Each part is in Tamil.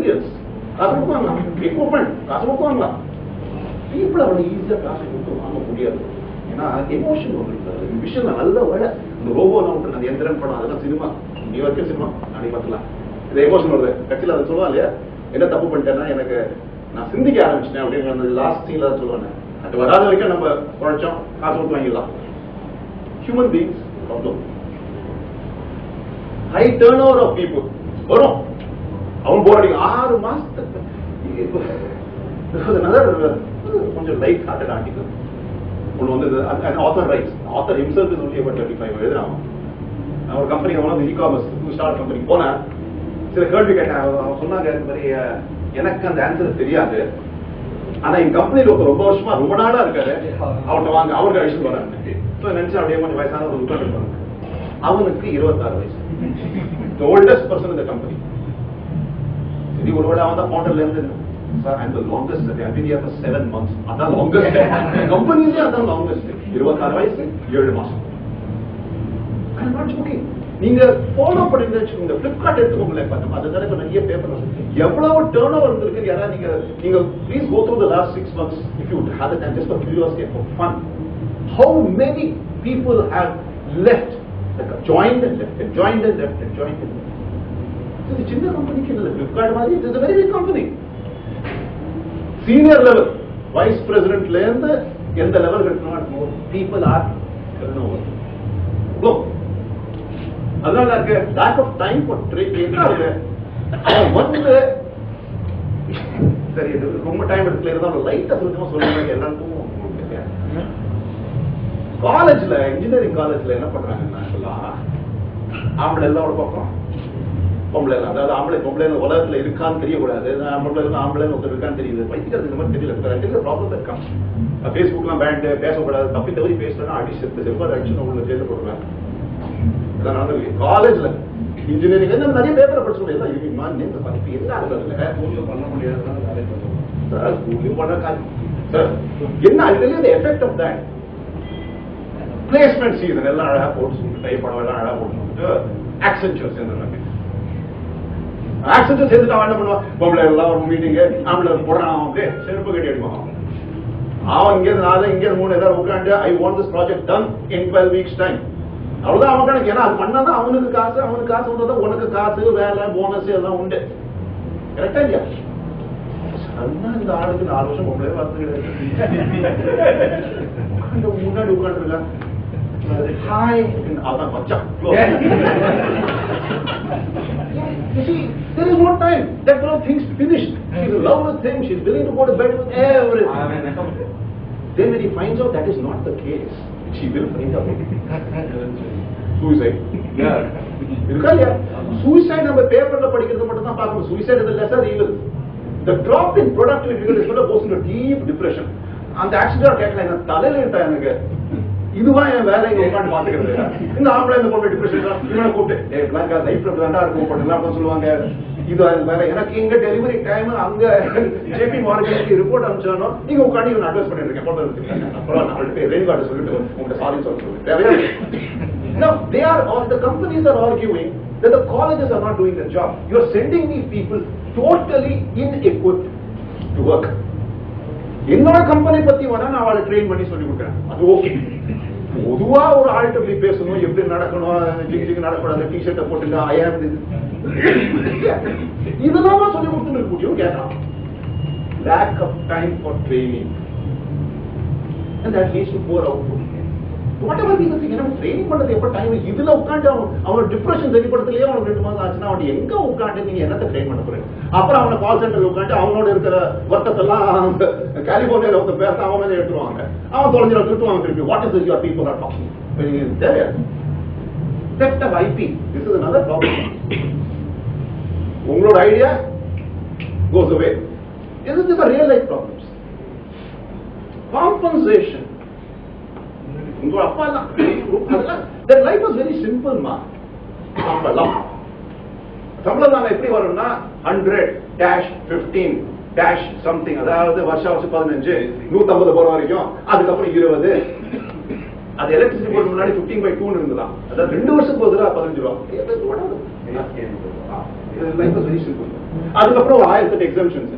மெட்டீரியல்ஸ் காசு கொடுப்பாங்களா, எக்யூப்மெண்ட் காசு கொடுப்பாங்களா, பீப்புள் அவ்வளவு ஈஸியா காசு கொடுத்து வாங்க முடியாது. ஏன்னா எமோஷன் உங்களுக்கு விஷயம் நல்ல வேலை. இந்த ரோபோ நோட்டு அந்த எந்திரன் படம் அதெல்லாம் சினிமா, நீ வரைக்கும் சினிமா நாளைக்கு பார்க்கலாம். இது எமோஷன் வருது கட்சியில் அதை சொல்லுவா இல்லையா, என்ன தப்பு பண்ணிட்டேன்னா எனக்கு நான் சிந்திக்க ஆரம்பிச்சிட்டேன் அப்படின்னு லாஸ்ட் சீன்ல தான் சொல்லுவாங்க. அது வராத வரைக்கும் நம்ம குழைச்சோம் காசு கொடுத்து வாங்கிடலாம். Human beings problem. High turnover of people வரும். அவன் போர் அடிக்கும் 6 மாசத்துக்கு. கொஞ்சம் லைட் ஹார்ட்டட் ஆர்டிகல் ஒன்று வந்து author writes. Author himself is only about 35 எழுதுறான். நான் ஒரு company e commerce start company போனேன். சில கேள்வி கேட்டேன். அவன் சொன்னாங்க இந்த மாதிரி எனக்கு அந்த ஆன்சர் தெரியாது, ஆனா என் கம்பெனியில் ஒருத்தர் ரொம்ப வருஷமா ரொம்ப நாளா இருக்காரு, அவர்கிட்ட வாங்க அவருக்கு அழிச்சு போறாங்க. நினைச்சு அப்படியே கொஞ்சம் வயசான ஒரு உட்காந்து இருப்பாங்க. அவனுக்கு 26 வயசு. The oldest person in the company. சரி ஒருவேளை அவன் தான் ஃபவுண்டர்ல இருந்து sir I'm the longest. I've been here for 7 months. அதான் longest. கம்பெனிலே அதான் longest. 26 வயசு 7 மாசம். I'm not joking. நீங்க ஃபாலோ பண்ணிட்டு இந்த Flipkart எடுத்துக்கோங்களேன். அதுதானே இப்ப நிறைய பேப்பர் எவ்வளவு டர்ன் ஓவர் இருக்கு. யாரா நீங்க please go through the last 6 months if you had the time just for curiosity and for fun. How many people have left, like joined and left and joined and left and joined and left. இது சின்ன கம்பெனிக்கு இல்ல. Flipkart மாதிரி it is a very big company. Senior level vice president ல இருந்து எந்த லெவல் இருக்கணும் people are turn over. Look, அதனால இருக்கு lack of time for training. என்ன இருக்கு வந்து சரி ரொம்ப டைம் எடுக்கல இருந்தாலும் லைட்டா சொல்லுங்க எல்லாருக்கும். காலேஜ்ல இன்ஜினியரிங் காலேஜ்ல என்ன பண்றாங்கன்னா ஆம்பளை எல்லாம் ஒரு பக்கம், பொம்பளை எல்லாம், அதாவது ஆம்பளை பொம்பளை உலகத்துல இருக்கான்னு தெரியக்கூடாது. ஆம்பளை ஒருத்தர் இருக்கான்னு தெரியுது, வைத்திக்கிறது இந்த மாதிரி தெரியல. ப்ராப்ளம் இருக்கான். பேஸ்புக்லாம் பேண்ட் பேசக்கூடாது, தப்பி தவறி பேசுறா அடி செல்வார் அடிச்சு உள்ள ஜெயில போடுறாங்க. காலேஜ்ல இன்ஜினியரிங் நிறைய பேப்பரை படிச்சு எல்லாம் இருக்குமா நேற்று படிப்பு என்ன பண்ண முடியாது என்ன அதுல effect of that placement season எல்லாம் அழகா போட்டு டைப் படம் எல்லாம் அழகா போட்டு ஆக்சென்ச்சர் சேர்ந்துருக்காங்க. ஆக்சென்ச்சர் சேர்ந்துட்டு அவன் என்ன பண்ணுவான், பொம்பளை எல்லாம் ஒரு மீட்டிங்கு ஆம்பளை போடுறான், அவங்க செருப்பு கட்டி அடிப்பான். அவன் இங்க நாலு இங்க 3 ஏதாவது உட்காந்து I want this project done in 12 weeks time. அவ்வளவுதான் அவன் கணக்கு. ஏன்னா அது பண்ணாதான் அவனுக்கு காசு, அவனுக்கு காசு வந்தாதான் உனக்கு காசு, வேலை, போனஸ் எல்லாம் உண்டு. கரெக்டா இல்லையா? இந்த ஆளுக்கு 4 வருஷம் பொம்பளை பார்த்து முன்னாடி உட்காந்து இருக்கா. ஹாய் அதான் பச்சா. You see, there is no time. That girl thinks finished. She's in love with him. She's willing to go to bed with everything. Then when he finds out that is not the case, she will find out. Suicide. இருக்கா இல்லையா? Suicide நம்ம பேப்பர்ல படிக்கிறது மட்டும் தான் பார்க்கணும். Suicide is the lesser evil. The drop in productivity is going to go into deep depression. அந்த ஆக்சிடென்ட் கேட்கல என்ன தலையில இட்டா எனக்கு இதுவா என் வேலை இங்க உட்காந்து பாத்துக்கிறது. இந்த ஆம்பளை இந்த பொண்ணு டிப்ரெஷன் இவனை கூப்பிட்டு லைஃப்ல ரெண்டா இருக்கும் அப்படின்னு சொல்லுவாங்க. இது வேற எனக்கு இங்க டெலிவரி டைம் அங்க ஜேபி மார்க்கெட்டுக்கு ரிப்போர்ட் அனுப்பிச்சானோ நீங்க உட்காந்து இவன் அட்வைஸ் பண்ணிட்டு இருக்கேன் போட்டோ எடுத்துருக்காங்க. அப்புறம் நம்மள்ட்ட ரெயின்கார்டு சொல்லிட்டு உங்கள்கிட்ட சாரி சொல்ல தேவையா? Now they are all the companies are arguing that the colleges are not doing their job. You are sending me people totally inequipped to work. என்னோட கம்பெனி பத்தி வேணா நான் அவளை ட்ரெயின் பண்ணி சொல்லி கொடுக்குறேன், அது ஓகே. பொதுவா ஒரு ஆள்கிட்ட எப்படி பேசணும், எப்படி நடக்கணும், ஜிங்கு நடக்கூடாது, டிஷர்ட்டை போட்டுங்க அயாது இதெல்லாம் சொல்லி கொடுத்துட்டு இருக்க முடியும் கேட்டான். Lack of time for training and that leads to poor output. whatever people think நம்ம ட்ரெயினிங் பண்றது எப்ப டைம் இதுல உட்காந்து அவனோட டிப்ரெஷன் சரிப்படுத்தலையே அவனுக்கு 2 மாதம் ஆச்சுன்னா அவன் எங்க உட்காந்து நீங்க என்னத்தை ட்ரெயின் பண்ண போறீங்க? அப்புறம் அவனை கால் சென்டர்ல உட்காந்து அவனோட இருக்கிற வர்த்தத்தெல்லாம் கலிபோர்னியால ஒருத்த பேச அவன் மேலே எடுத்துருவாங்க. அவன் தொலைஞ்சிட திருட்டுவாங்க திருப்பி. What is your people are talking தேவையா? theft of IP, this is another problem. உங்களோட idea goes away. This is the real life problems. Compensation. உங்க அப்பா எல்லாம் their life was very simple மா. சம்பளம் நாங்க எப்படி வரும்னா 100-15 something, அதாவது வருஷம் 15 150 போற வரைக்கும், அதுக்கப்புறம் 20 அது எலக்ட்ரிசிட்டி போர்டு முன்னாடி 15/2 இருந்ததான். அதாவது 2 வருஷத்துக்கு ஒரு தடவை 15 ரூபா. அதுக்கப்புறம் 1008 எக்ஸம்ஷன்ஸ்.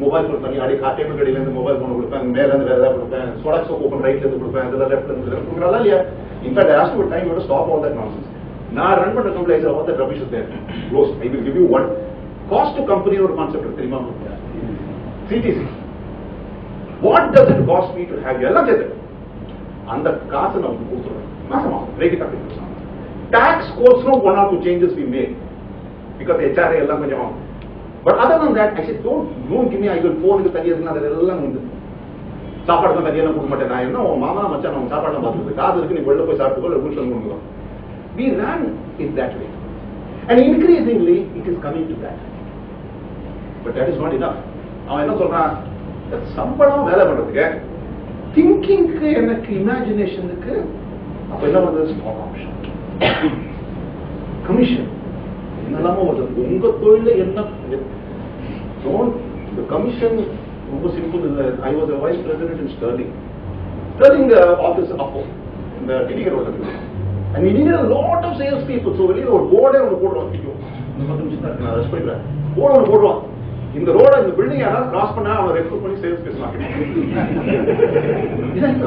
மொபைல் போன் தனி அடி டேபிள் கடையில இருந்து மொபைல் போன் கொடுப்பேன், மேல இருந்து வேற ஏதாவது கொடுப்பேன், சோடாக்ஸ் ஓப்பன் ரைட்ல இருந்து கொடுப்பேன், அதுல லெஃப்ட்ல இருந்து கொடுக்குறதா இல்லையா? இன்ஃபேக்ட் ஐ ஆஸ்க்ட் ஒரு time to stop all that nonsense. நான் ரன் பண்ற company all that rubbish is there. Close. I will give you one cost to company ஒரு கான்செப்ட் தெரியுமா? CTC. What does it cost me to have எல்லாம் சேர்த்து அந்த காசை நான் கொடுத்துருவேன். மாசமா பிரேக் இட் அப். டாக்ஸ் கோர்ஸ்னோ 1 or 2 changes we made because HRA எல்லாம் கொஞ்சம். But other than that, I said, don't give me, I will phone க்கு தனியா இருக்குன்னா அதெல்லாம் உண்டு. சாப்பாடு தான் தனியா கொடுக்க மாட்டேன். நான் என்ன உன் மாமா மச்சான் நம்ம சாப்பாடு பார்த்துருக்கு, காது இருக்கு, நீ வெளில போய் சாப்பிட்டுக்கோ, இல்லை வீட்டில் கொடுக்கலாம். We ran it that way. And increasingly, it is coming to that. But that is not enough. அவன் என்ன சொல்றான், சம்பளம் வேலை பண்றதுக்கு, திங்கிங்க்கு, எனக்கு இமேஜினேஷனுக்கு, அப்ப என்ன பண்றது? ஸ்டாக் ஆப்ஷன், கமிஷன், என்னெல்லாமோ வருது. உங்க தொழில என்ன கமிஷன் ரொம்ப simple. I was a vice president in Sterling office அப்போ இந்த டிடிகர் ரோட்ல இருக்கு. And we needed a lot of sales people. So வெளியில ஒரு போர்டே ஒன்று போடுறோம். இந்த 10 நிமிஷம் நான் ரெஸ்ட் பண்ணிடுறேன். போர்டு ஒன்று போடுறோம். இந்த ரோட இந்த பில்டிங் யாராவது கிராஸ் பண்ணா அவனை ரெக்ரூட் பண்ணி சேல்ஸ் பேசுவாங்க.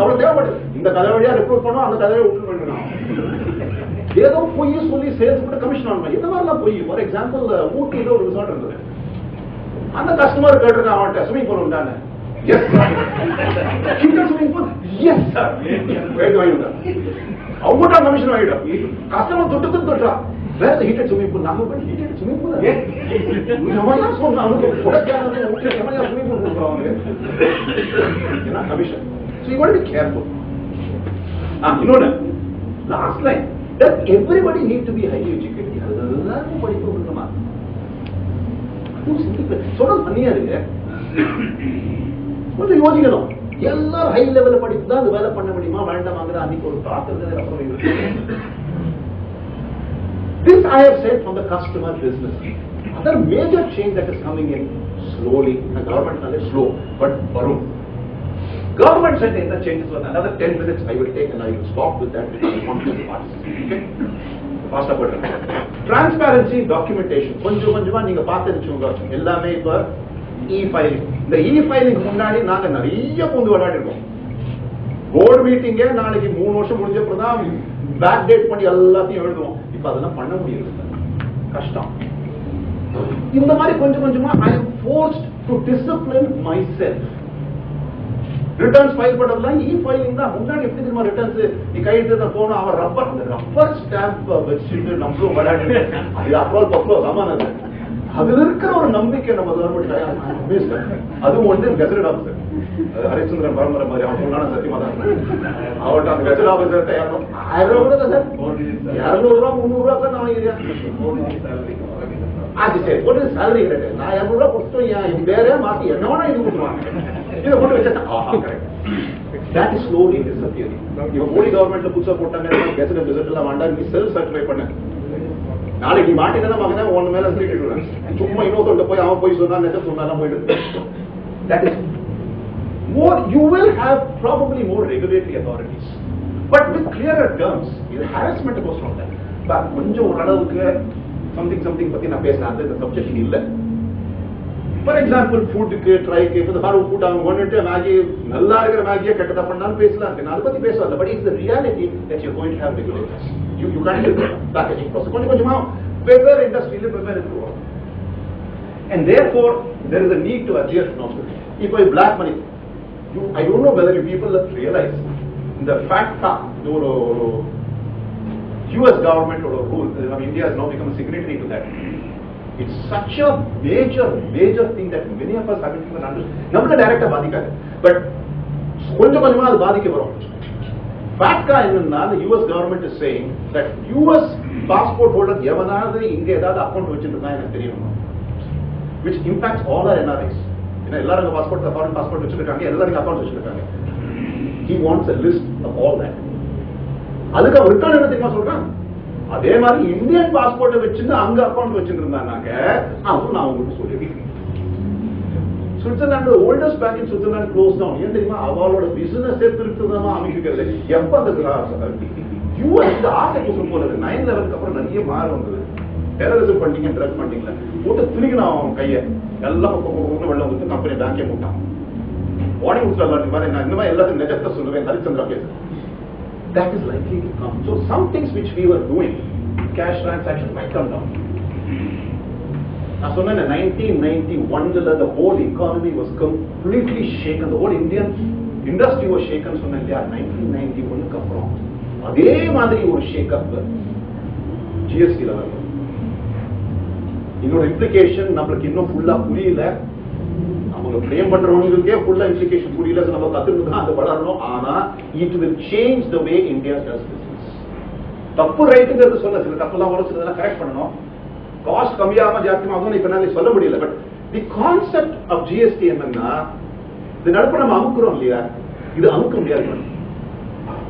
அவ்வளவு தேவைப்படுது. இந்த கதை வழியா ரெக்ரூட் பண்ணோம், அந்த கதையை விட்டு பண்ணிடலாம். ஏதோ பொய் சொல்லி சேல்ஸ் பண்ண கமிஷன் ஆகணும். இந்த மாதிரிலாம் பொய். ஃபார் எக்ஸாம்பிள் ஊட்டியில ஒரு ரிசார்ட் இருந்தது. அந்த கஸ்டமர் கேட்டிருக்கான் அவன்கிட்ட, ஸ்விமிங் பூல் உண்டானே. Yes swimming pool, yes sir வாங்கிட்டான். அவங்ககிட்ட கமிஷன் வாங்கிட்டான். கஸ்டமர் தொட்டு தொட்டா வேற ஹீட்டட் ஸ்விமிங் பூல். நாம போய் heated swimming pool commission. So you got to be careful. இன்னொன்னு last line, that everybody need to be highly educated. எல்லாரும் படிப்பு கொடுக்கணுமா? அதுவும் சிந்திப்பேன். சொல்றது பண்ணியா இருக்கு, கொஞ்சம் யோசிக்கணும். எல்லாரும் ஹை லெவல்ல படிப்பு தான் அது வேலை பண்ண முடியுமா வேண்டாமாங்கிற அன்னைக்கு ஒரு தாக்குறது. அப்புறம் this I have said from the customer business. Other major change that is coming in slowly. The government is slow, but varum. Government said in the changes for another 10 minutes I will take and I will stop with that because I want to participate. Okay? Fast up. Transparency, documentation. கொஞ்சமா நீங்க பார்த்துச்சுங்க. எல்லாமே இப்ப e-filing. இந்த e-filing முன்னாடி நாங்க நிறைய பூந்து விளையாடி இருக்கோம். போர்டு மீட்டிங்கே நாளைக்கு 3 வருஷம் முடிஞ்சப்பறம் தான் பேக் டேட் பண்ணி எல்லாத்தையும் எழுதுவோம். இப்ப அதெல்லாம் பண்ண முடியல, கஷ்டம். இந்த மாதிரி கொஞ்சமா I am forced to discipline myself. Returns file பண்றதுலாம் e-filing தான். முன்னாடி எப்படி தெரியுமா ரிட்டர்ன்ஸ் நீ கையெழுத்து போனா அவன் ரப்பர் ஸ்டாம்ப் வச்சுட்டு நம்மளும் விளையாடு. அது அப்ரோல் சமானது. அதுல இருக்கிற ஒரு நம்பிக்கை நம்ம கவர்மெண்ட். அதுவும் ஒன்று கெசட் ஆஃபீஸர் ஹரிச்சந்திரன் பரம்பரை மாதிரி அவன் சொன்னான சத்தியமா தான். அவர்கிட்ட அந்த கெசட் ஆஃபீஸர் தயார் 1000 ரூபா கூட சார், 200 ரூபா 300 ரூபா தான் நான் வாங்கிக்கிறேன். அது சரி, ஒரு சேலரி கிடையாது. நான் 200 ரூபா கொடுத்தோம், இது வேற மாத்தி என்ன வேணா இது கொடுத்துருவாங்க. இதை கொண்டு வச்சா that is slowly disappearing. இவங்க மோடி கவர்மெண்ட்ல புதுசா போட்டாங்க கெசட் ரிசல்ட் எல்லாம் வேண்டாம், நீ செல்ஃப் சர்டிஃபை பண்ண. நாளைக்கு நீ மாட்டினா மகனே ஒன்னு மேல சொல்லிட்டு சும்மா இன்னொருத்த போய் அவன் போய் சொன்னா நெத்த சொன்னா போயிடுது. That is more, you will have probably more regulatory authorities, but with clearer terms. இது harassment goes from that. but கொஞ்சம் ஓரளவுக்கு something பத்தி நான் பேசலாம். அந்த சப்ஜெக்ட் இல்ல. ஃபார் எக்ஸாம்பிள் ஃபுட்டுக்கு ட்ரைக்கு இந்த மாதிரி ஃபுட் அவங்க கொண்டுட்டு மேகி நல்லா இருக்கிற மேகியை கெட்டதா பண்ணாலும் பேசலாம். நான் அதை பத்தி பேசல. But it's the reality that you going to have regulators. You can't to packaging process கொஞ்சமா வெவ்வேறு இண்டஸ்ட்ரியில வெவ்வேறு இருக்கும். And therefore there is a need to adhere to norms. இப்போ black money, I don't know whether you people realize the fact ஒரு US government or rule, India has now become a signatory to that. It's such a major thing that many of us haven't even understood. நம்மள டைரக்டா பாதிக்காது, பட் கொஞ்சமா அது பாதிக்க வரும். ஃபேக்டா என்னன்னா the US government is saying that US passport holder எவனாவது இங்க ஏதாவது அக்கவுண்ட் வச்சிருந்தா எனக்கு தெரியும், which impacts all our NRIs. ஏன்னா எல்லாரும் பாஸ்போர்ட் ஃபாரின் பாஸ்போர்ட் வச்சிருக்காங்க, எல்லாரும் அக்கவுண்ட் வச்சிருக்காங்க. He wants a list of all that. அதுக்கு அவர் ரிட்டர்ன் என்ன தெரியுமா சொல்றான், அதே மாதிரி இந்தியன் பாஸ்போர்ட்டை வச்சிருந்து அங்க அக்கௌண்ட் வச்சிருந்தாங்க அதுவும் நான் உங்களுக்கு சொல்லிருக்கேன். Switzerland oldest bank in Switzerland close down. ஏன் தெரியுமா? அவளோட பிசினஸ் திருத்தமா அமைக்கிறது. எப்ப அந்த யூஎஸ் ஆசைக்கு போறது 9/11 அப்புறம் நிறைய மாற வந்தது. டெரரிசம் பண்ணிங்க, ட்ரக் பண்ணிங்களா போட்டு திருகினா அவன் கையை எல்லாம் வெள்ளம் வந்து கம்பெனி பேங்கே போட்டான். வார்னிங் கொடுத்துடலாம் மாதிரி நான் இந்த மாதிரி எல்லாத்தையும் நிஜத்தை சொல்லுவேன். Harishchandra case that is likely to come. So some things which we were doing, cash transactions might come down. நான் சொன்னேன் 1991 the whole economy was completely shaken. The whole Indian industry was shaken. சொன்னேன் இல்லையா? 1991 அப்புறம் அதே மாதிரி ஒரு ஷேக் அப் ஜிஎஸ்டி லெவல். இதோட இம்ப்ளிகேஷன் நம்மளுக்கு இன்னும் ஃபுல்லா புரியல. அவங்க பிரேம் பண்றவங்களுக்கே ஃபுல்லா இம்ப்ளிகேஷன் புரியல. நம்ம கத்துக்கிட்டு தான் அது வளரணும். ஆனா it will change the way India does business. தப்பு ரைட்டுங்கிறது சொல்ல சில தப்புலாம் உழைச்சதெல்லாம் கரெக்ட் பண்ணணும். காஸ்ட் கம்மியாம ஜாஸ்தியா ஆகும் இப்ப நான் சொல்ல முடியல. But the concept of GST என்னன்னா, இது நடுப்ப நம்ம அமுக்குறோம் இல்லையா? இது அமுக்க முடியாது.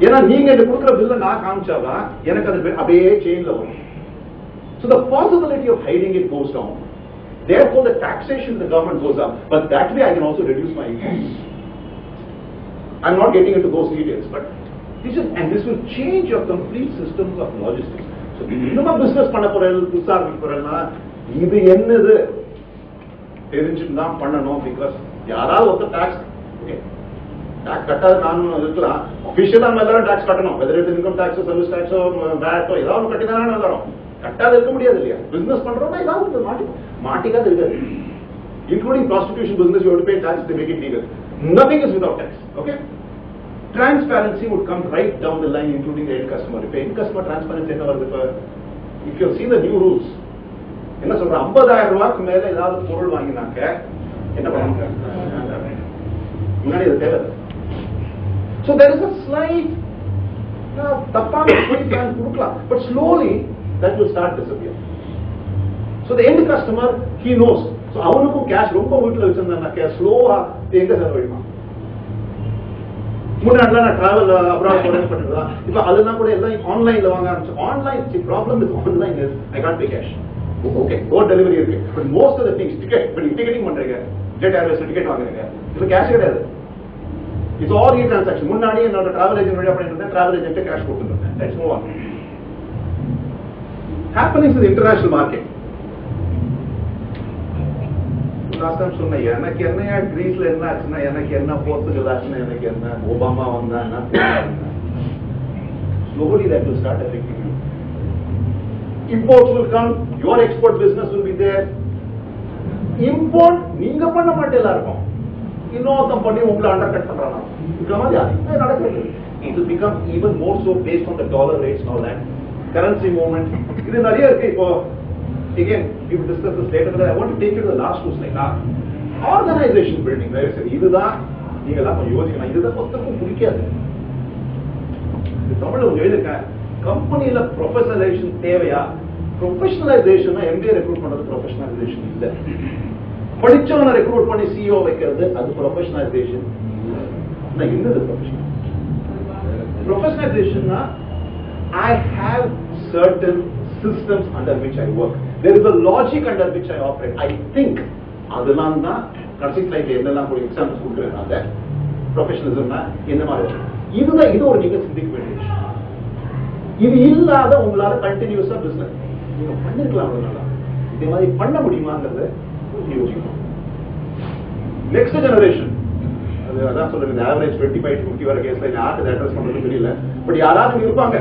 ஏன்னா நீங்க இந்த கொடுக்குற பில்ல நான் காமிச்சாதான் எனக்கு அது அப்படியே செயின்ல வரும். So the possibility of hiding it goes down. Therefore the taxation of the government goes up. But that way I can also reduce my incomes. I'm not getting into those details, but this will change your complete systems of logistics. So இன்னும் பிசினஸ் பண்ண போறேன், புதுசா ஆரம்பிக்க போறேன்னா இது என்னது தெரிஞ்சுட்டு தான் பண்ணணும். பிகாஸ் யாராவது ஒருத்தர் டாக்ஸ் கட்டாது நானும் இருக்கலாம். அபிஷியலா நம்ம எல்லாரும் டாக்ஸ் கட்டணும். வெதர் இட் இன்கம் டாக்ஸோ, சர்வீஸ் டாக்ஸோ, வேட்டோ ஏதாவது கட்டி தானே எல்லாரும். கட்டாது இருக்க முடியாது இல்லையா? பிசினஸ் பண்றோம்னா ஏதாவது மாட்டிக்காது இருக்காது. Including prostitution business, you have to pay tax to make it legal. Nothing is without tax. Okay? Transparency would come right down the line, including the end customer. If end customer transparency என்ன வருது? If you have seen the new rules, என்ன சொல்ற 50,000 ரூபாய்க்கு மேல ஏதாவது பொருள் வாங்கினாக்க என்ன பண்ணுவாங்க? முன்னாடி அது தேவை. So there is a slight தப்பான பிளான் கொடுக்கலாம், but slowly that will start disappear. So the end customer, he knows. So அவனுக்கும் கேஷ் ரொம்ப வீட்டுல வச்சிருந்தாக்க ஸ்லோவா எங்க செலவழிப்பான். முன்னாடிலாம் நான் டிராவல் அப்ராட் போறேன்னு பண்ணிருந்தேன். இப்ப அதெல்லாம் கூட எல்லாம் ஆன்லைன்ல வாங்க ஆரம்பிச்சு. Online problem with online is I can't pay cash. Okay, door delivery இருக்கு. But most of the things ticket, இப்ப நீங்க டிக்கெட்டிங் பண்றீங்க, ஜெட் ஏர்வேஸ்ல டிக்கெட் வாங்குறீங்க, இப்ப கேஷ் கிடையாது. It's all E transaction. முன்னாடி என்னோட டிராவல் ஏஜென்ட் வழியா பண்ணிட்டு இருந்தேன், டிராவல் ஏஜென்ட் கேஷ் கொடுத்துருந்தேன். Let's move on. Happenings in the international market. Last time சொன்னேன், எனக்கு என்ன கிரீஸ்ல என்ன ஆச்சுன்னா, எனக்கு என்ன போர்த்துகல் ஆச்சுன்னா, எனக்கு என்ன ஒபாமா வந்தாங்கன்னா, slowly that will start affecting you. Imports will come, your export business will be there. Import நீங்க பண்ண மாட்டேல இருக்கும், இன்னொருத்தம் பண்ணி உங்களை அண்டர் கட் பண்றாங்க. இந்த மாதிரி அது நடக்குது. It will become even more so based on the dollar rates and all that. Currency movement, இது நிறைய இருக்கு. இப்போ again we will discuss this later, but I want to take you to the last two slides. Organization building, இதுதான் நீங்க எல்லாம் கொஞ்சம் யோசிக்கணும். இதுதான் மொத்தமும் பிடிக்காது. தமிழ்ல கொஞ்சம் எழுதிருக்கேன், கம்பெனியில ப்ரொஃபஷனலைசேஷன் தேவையா? ப்ரொஃபஷனலைசேஷன் எம்பிஏ ரெக்ரூட் பண்றது ப்ரொஃபஷனலைசேஷன் இல்ல. படிச்சவனை ரெக்ரூட் பண்ணி சிஇஓ வைக்கிறது அது ப்ரொஃபஷனலைசேஷன். என்னது professional? ப்ரொஃபஷனலைசேஷன்னா I have certain systems under which I work. There is a logic under which I operate. I think அதெல்லாம் தான் கடைசி ஸ்லைட்ல என்னெல்லாம் கூட எக்ஸாம்பிள்ஸ் கொடுக்குறாங்க. ப்ரொஃபஷனலிசம்னா என்ன மாதிரி இதுதான். இது ஒரு நீங்க சிந்திக்க வேண்டிய விஷயம். இது இல்லாத உங்களால கண்டினியூஸா பிசினஸ் நீங்க பண்ணிருக்கலாம். இதே மாதிரி பண்ண முடியுமாங்கிறத யோசிக்கணும். நெக்ஸ்ட் ஜெனரேஷன், அதான் சொல்றது, ஆவரேஜ் 25-50 வர கேஸ்ல யாருக்கு அட்ரஸ் பண்றது தெரியல. பட் யாராவது இருப்பாங்க.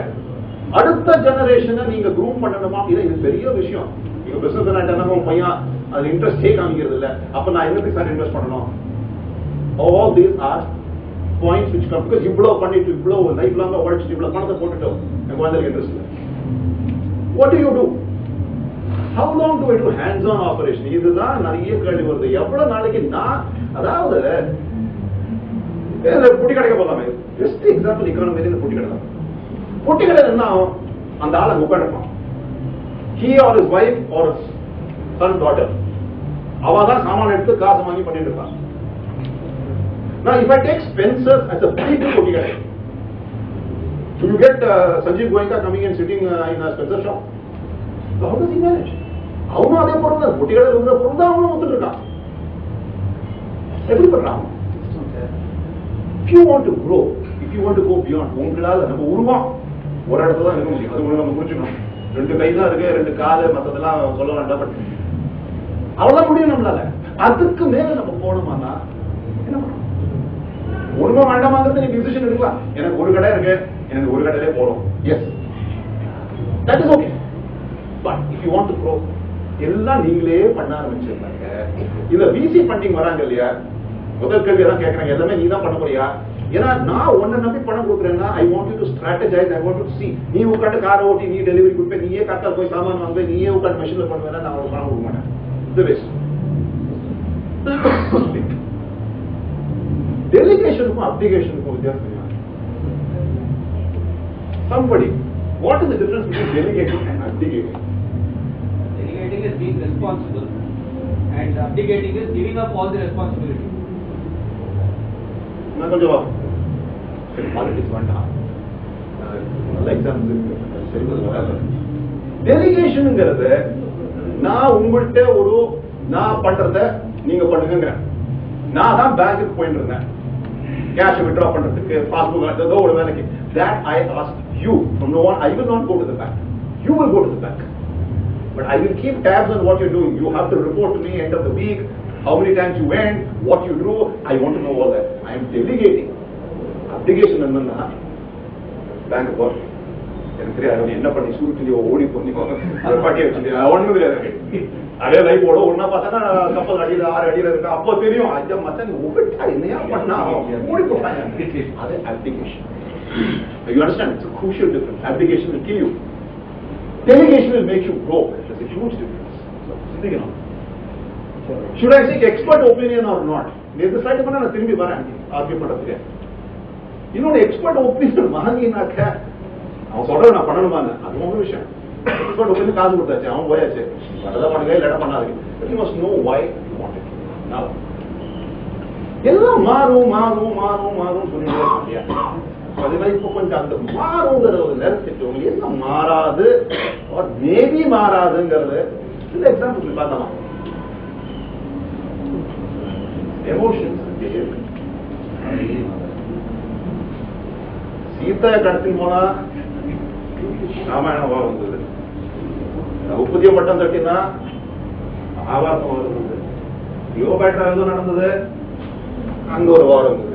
அடுத்த ஜெனரேஷனை நீங்க க்ரூம் பண்ணணுமா? இது பெரிய விஷயம். நீங்க பிசினஸ் பையன் அது இன்ட்ரெஸ்டே காமிக்கிறது இல்ல, அப்ப நான் என்ன சார் இன்வெஸ்ட் பண்ணணும்? All these are points which come because இவ்வளவு பண்ணிட்டு இவ்வளவு லைஃப் லாங்கா உழைச்சிட்டு இவ்வளவு பணத்தை போட்டுட்டோம், எனக்கு குழந்தைக்கு இன்ட்ரெஸ்ட் இல்ல. What do you do? How long do I do hands-on operation? இதுதான் நிறைய கேள்வி வருது. எவ்வளவு நாளைக்கு நான், அதாவது பொட்டி கடைக்க போலாமே, பெஸ்ட் எக்ஸாம்பிள் எக்கானமில இந்த பொட்டி கடை தான். பொட்டி கடை என்ன ஆகும்? அந்த ஆளை உட்காந்துப்பான். He or his wife or his son, daughter, அவதான் சாமான எடுத்து காசு வாங்கி பண்ணிட்டு இருப்பான். Now if I take Spencer's as a big பொட்டி கடை, so you get Sanjeev Goenka coming and sitting in a Spencer shop. So how does he manage? அவனும் அதே பொருள் தான், பொட்டி கடை இருக்கிற பொருள் தான் அவனும் வந்துட்டு இருக்கான். எப்படி பண்றாங்க? If you want to grow, if you want to go beyond, உங்களால நம்ம உருவம் ஒரு இடத்துல தான் இருக்க முடியும். அது நம்ம புரிஞ்சுக்கணும். ரெண்டு கை தான் இருக்கு, ரெண்டு காலு, மற்றதெல்லாம் சொல்ல வேண்டாம். பட் அவ்வளவுதான் முடியும் நம்மளால. அதுக்கு மேல நம்ம போகணுமானா என்ன பண்ணணும்? ஒழுங்கா வேண்டாமாங்கிறது நீங்க டிசிஷன் எடுக்கலாம். எனக்கு ஒரு கடை இருக்கு, எனக்கு ஒரு கடையிலே போறோம். Yes, that is okay. But if you want to grow, எல்லாம் நீங்களே பண்ண ஆரம்பிச்சிருந்தாங்க. இந்த விசி ஃபண்டிங் வராங்க இல்லையா, முதல் கேள்வி எல்லாம் கேட்கறாங்க, எல்லாமே நீ தான் பண்ண போறியா? ஏன்னா நான் உன்னை நம்பி பணம் கொடுக்குறேன்னா I want you to strategise, I want to see. நீ உட்காந்து காரை ஓட்டி, நீ டெலிவரி கொடுப்பேன், நீயே கரெக்டா போய் சாமான் வாங்க, நீயே உட்காந்து மெஷின்ல பண்ணுவேன்னா நான் உங்களுக்கு பணம் கொடுக்க மாட்டேன். இது வேஸ்ட். டெலிகேஷனுக்கும் அப்ளிகேஷனுக்கும் வித்தியாசம். Somebody, what is the difference between delegating and abdicating? Delegating is being responsible, and abdicating is giving up all the responsibility. நான் கொஞ்சம் பாலிடிக்ஸ் வேண்டாம், நல்ல எக்ஸாம்பிள். டெலிகேஷனுங்கிறது நான் உங்கள்கிட்ட நான் பண்றத நீங்க பண்ணுங்க. நான் தான் பேங்க்குக்கு போயிட்டு இருந்தேன் கேஷ் வித்ட்ரா பண்றதுக்கு, பாஸ்புக் ஏதோ ஒரு வேலைக்கு. That I ask you from no one. I will not go to the bank. You will go to the bank. But I will keep tabs on what you're doing. You have to report to me end of the week, how many times you went, what you do. I want to know all that. I am delegating. Abdication என்னன்னா பேங்க் போற எனக்கு தெரியாது என்ன பண்ணி சூழ்நிலையோ ஓடி பண்ணி பாட்டியை வச்சுட்டு ஒண்ணும் தெரியாது. அதே லைஃப் ஓட ஒன்னா பார்த்தா கப்பல் அடியில 6 அடியில இருக்கு. அப்போ தெரியும் ஐயா மத்தன் ஒவ்வொட்டா என்னையா பண்ணா ஓடி போட்டாங்க. அது abdication. You understand? It's a crucial difference. Abdication will kill you. Delegation will make you grow. There's a huge difference. So, think about it. Should I seek expert opinion or not? நேத்து ஸ்லைட் பண்ணா நான் திரும்பி வரேன் ஆர்கியூ பண்றதுக்கு. இன்னொரு எக்ஸ்பர்ட் ஒப்பீனியன் வாங்கினாக்க அவன் சொல்றது நான் பண்ணணுமான்னு அது ஒரு விஷயம். எக்ஸ்பர்ட் ஒப்பீனியன் காசு கொடுத்தாச்சு, அவன் போயாச்சு, அதெல்லாம் பண்ணுங்க இல்ல பண்ணாது. You must know why you want it. Now, எல்லாம் மாறும் மாறும் மாறும் மாறும் சொல்லிட்டு அதனால இப்ப கொஞ்சம் அந்த மாறுங்கிற ஒரு நேரத்துக்கு உங்களுக்கு என்ன மாறாது மேபி மாறாதுங்கிறது சில எக்ஸாம்பிள் பார்க்கலாம். எமோஷன்ஸ் சீதா கடத்தி போனா ராமாயணம் வந்தது, உப்புதிய பட்டம் தட்டினா ஆபாசம் இருந்தது, யோபேட்டா எதுவும் நடந்தது, அங்க ஒரு வாரம் இருந்தது.